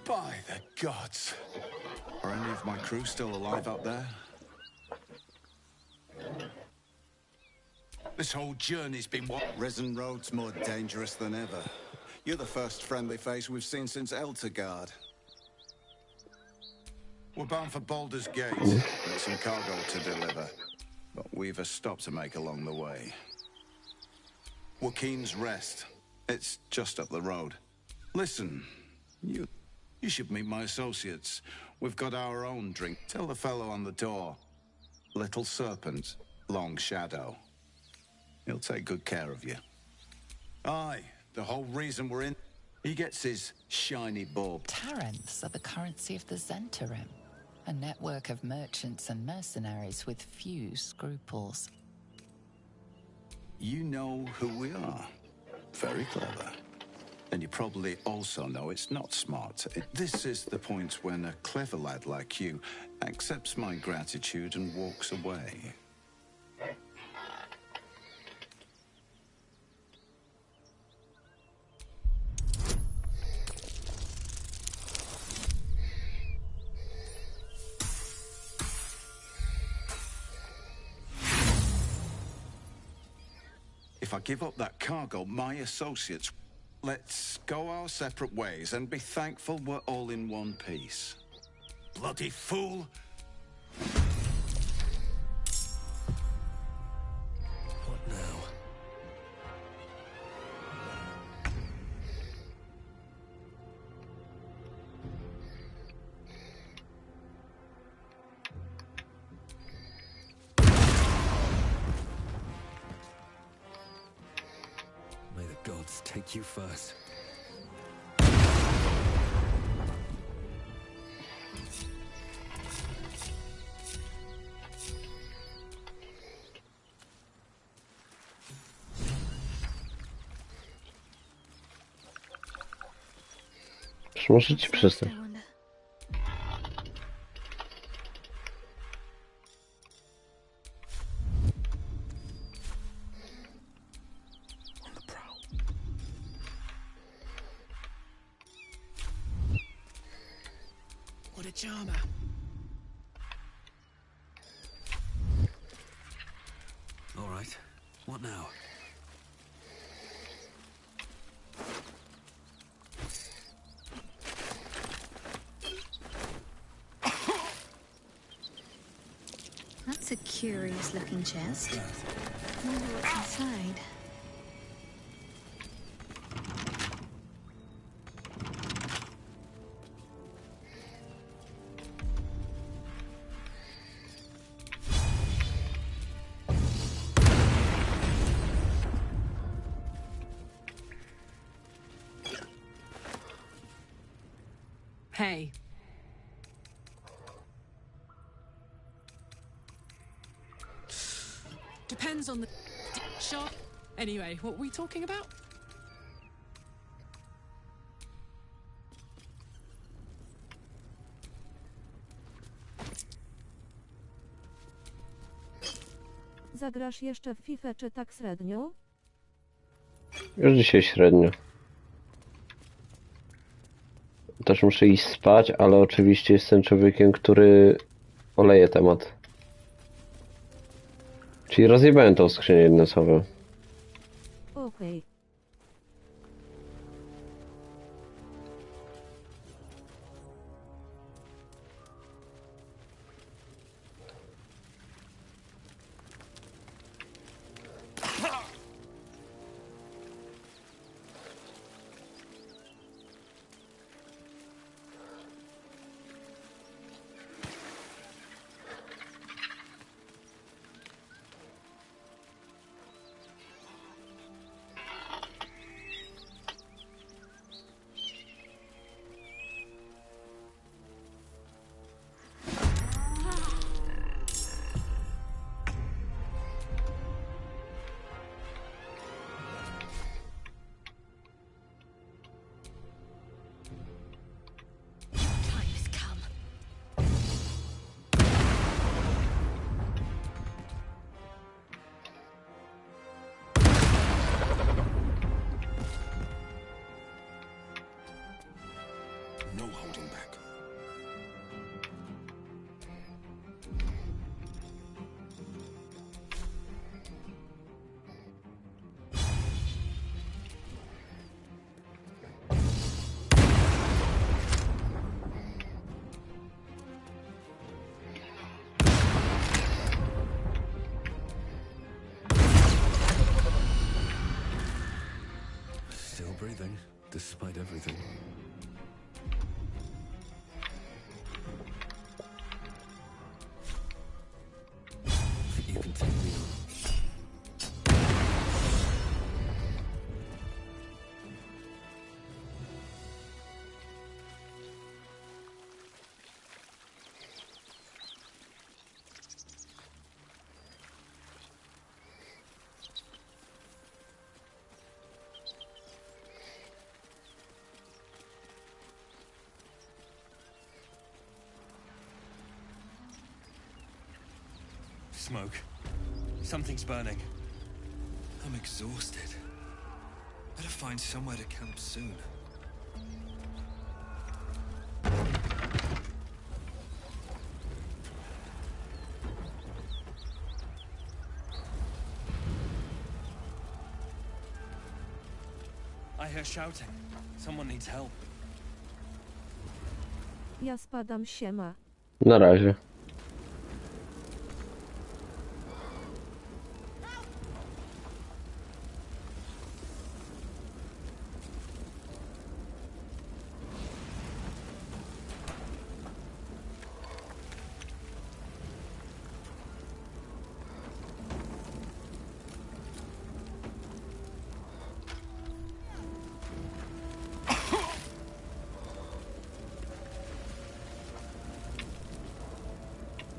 By the gods. Are any of my crew still alive out there? This whole journey's been what? Risen Road's more dangerous than ever. You're the first friendly face we've seen since Eltergard. We're bound for Baldur's Gate. There's some cargo to deliver. But we've a stop to make along the way. Joaquin's Rest. It's just up the road. Listen, you should meet my associates. We've got our own drink. Tell the fellow on the door. Little Serpent, Long Shadow. He'll take good care of you. Aye, the whole reason we're in... He gets his shiny bulb. Taranths are the currency of the Zentarim. A network of merchants and mercenaries with few scruples. You know who we are. Very clever. And you probably also know it's not smart. This is the point when a clever lad like you accepts my gratitude and walks away. If I give up that cargo, my associates... Let's go our separate ways and be thankful we're all in one piece. Bloody fool! What now? May the gods take you first. Czy może ci przestać? What a charmer. right. What now? That's a curious-looking chest. Wonder what's inside. Hey. Depends on the shot. Anyway, what were we talking about? Zagrasz jeszcze w FIFA czy tak średnio? Już dzisiaj średnio. Też muszę iść spać, ale oczywiście jestem człowiekiem, który oleje temat. Czyli rozjebałem tą skrzynię jednym słowem. Okej. No holding back. Still breathing, despite everything. You can take me on. Smoke. Something's burning. I'm exhausted. Better find somewhere to camp soon. I hear shouting. Someone needs help. Ja spadam, siema. Na razie.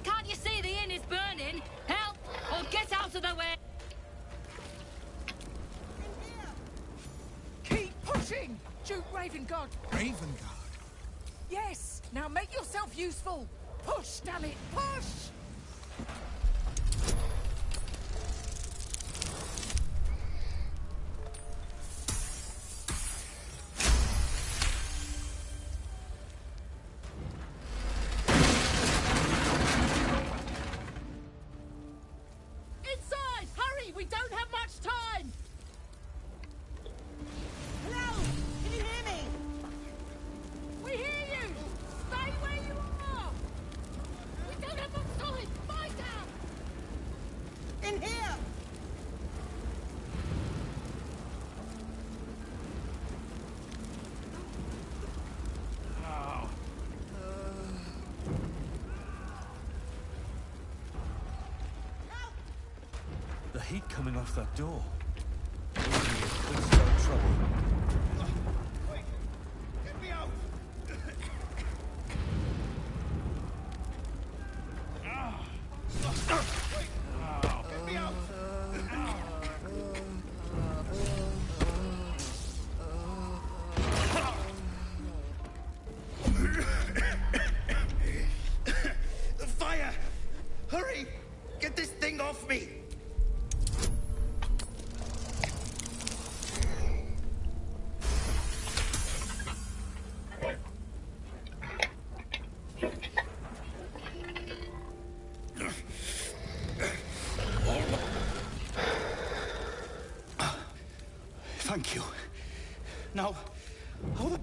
Can't you see the inn is burning? Help! Or get out of the way! Keep pushing! Duke Ravengard! Ravengard? Yes! Now make yourself useful! Push, damn it! Push! Inside! Hurry! We In here! The heat coming off that door. It could spell trouble. Wait! Get me out! Wait! Get me out! The fire! Hurry! Get this thing off me! Thank you. Now, how the...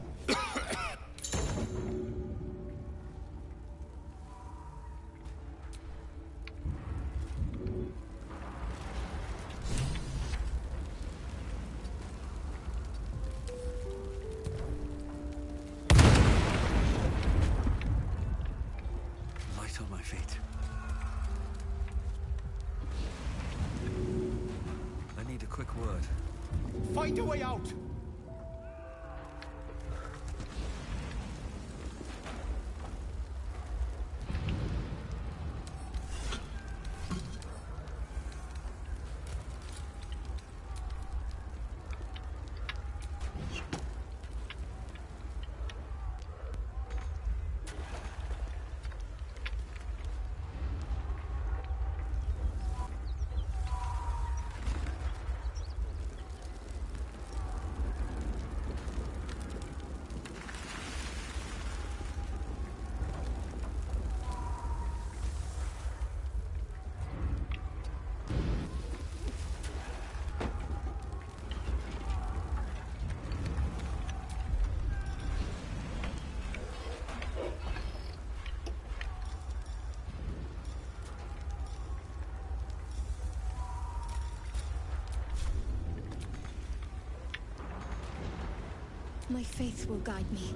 Light on my feet. I need a quick word. Find a way out! My faith will guide me.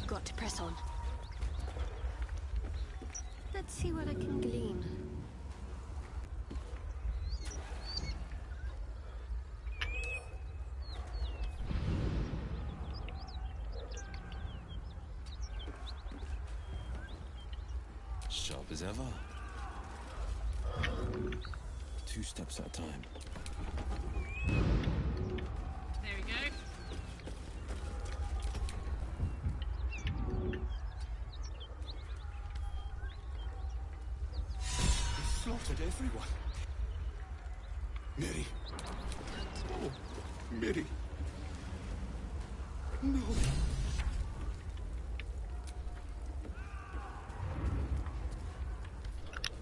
Got to press on. Let's see what I can glean. Sharp as ever. 2 steps at a time. There we go. Slaughtered everyone. Mary. Oh, Mary. No.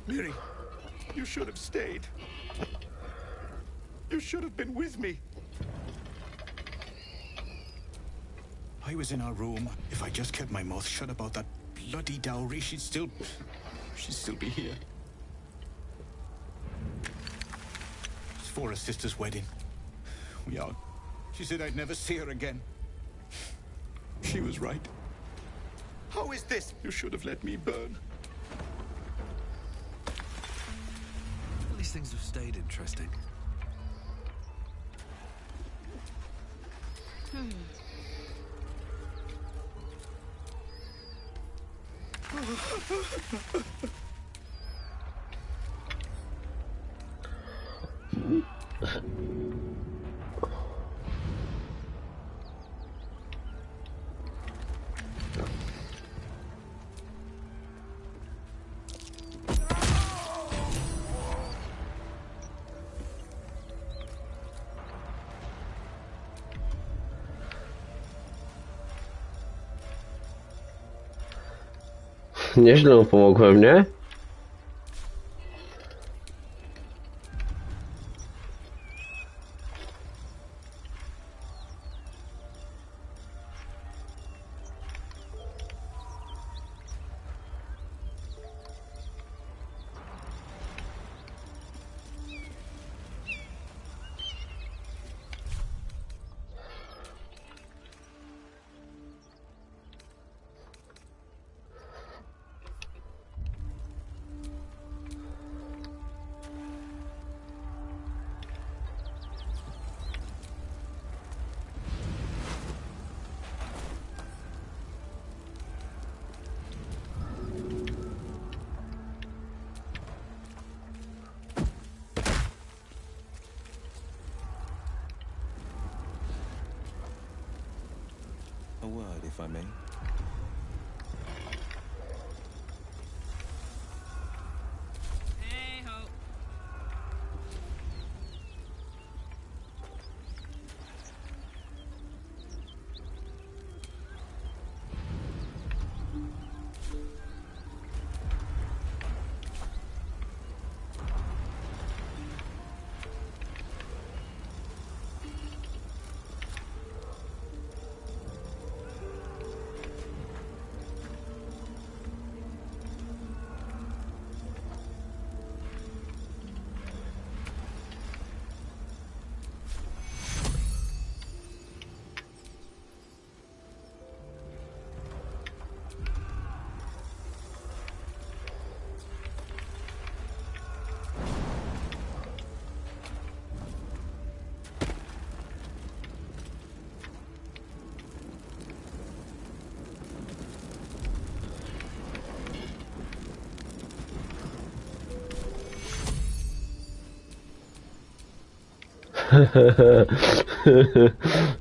Mary, you should have stayed. You should have been with me. I was in our room. If I just kept my mouth shut about that bloody dowry, she'd still be here. It's for her sister's wedding. We are. She said I'd never see her again. She was right. How is this? You should have let me burn. Well, these things have stayed interesting. Nieźle mu pomogłem, nie? A word, if I may.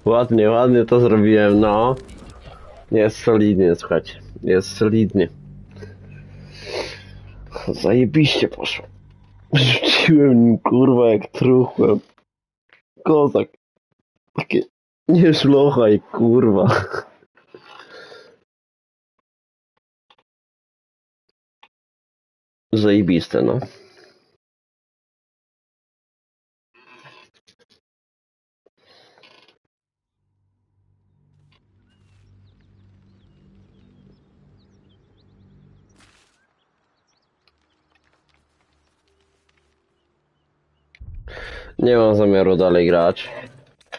Ładnie, ładnie to zrobiłem, no. Jest solidnie, słuchajcie. Jest solidnie. Zajebiście poszło. Rzuciłem nim, kurwa, jak truchłem. Kozak. Takie nie szlochaj, kurwa. Zajebiste, no. Nie mam zamiaru dalej grać.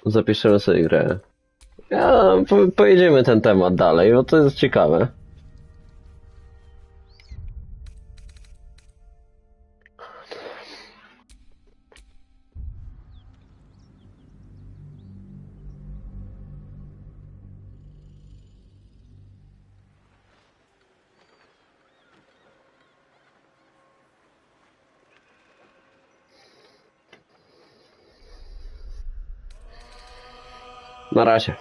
Zapiszemy sobie grę. Pojedziemy ten temat dalej, bo to jest ciekawe. Na razie.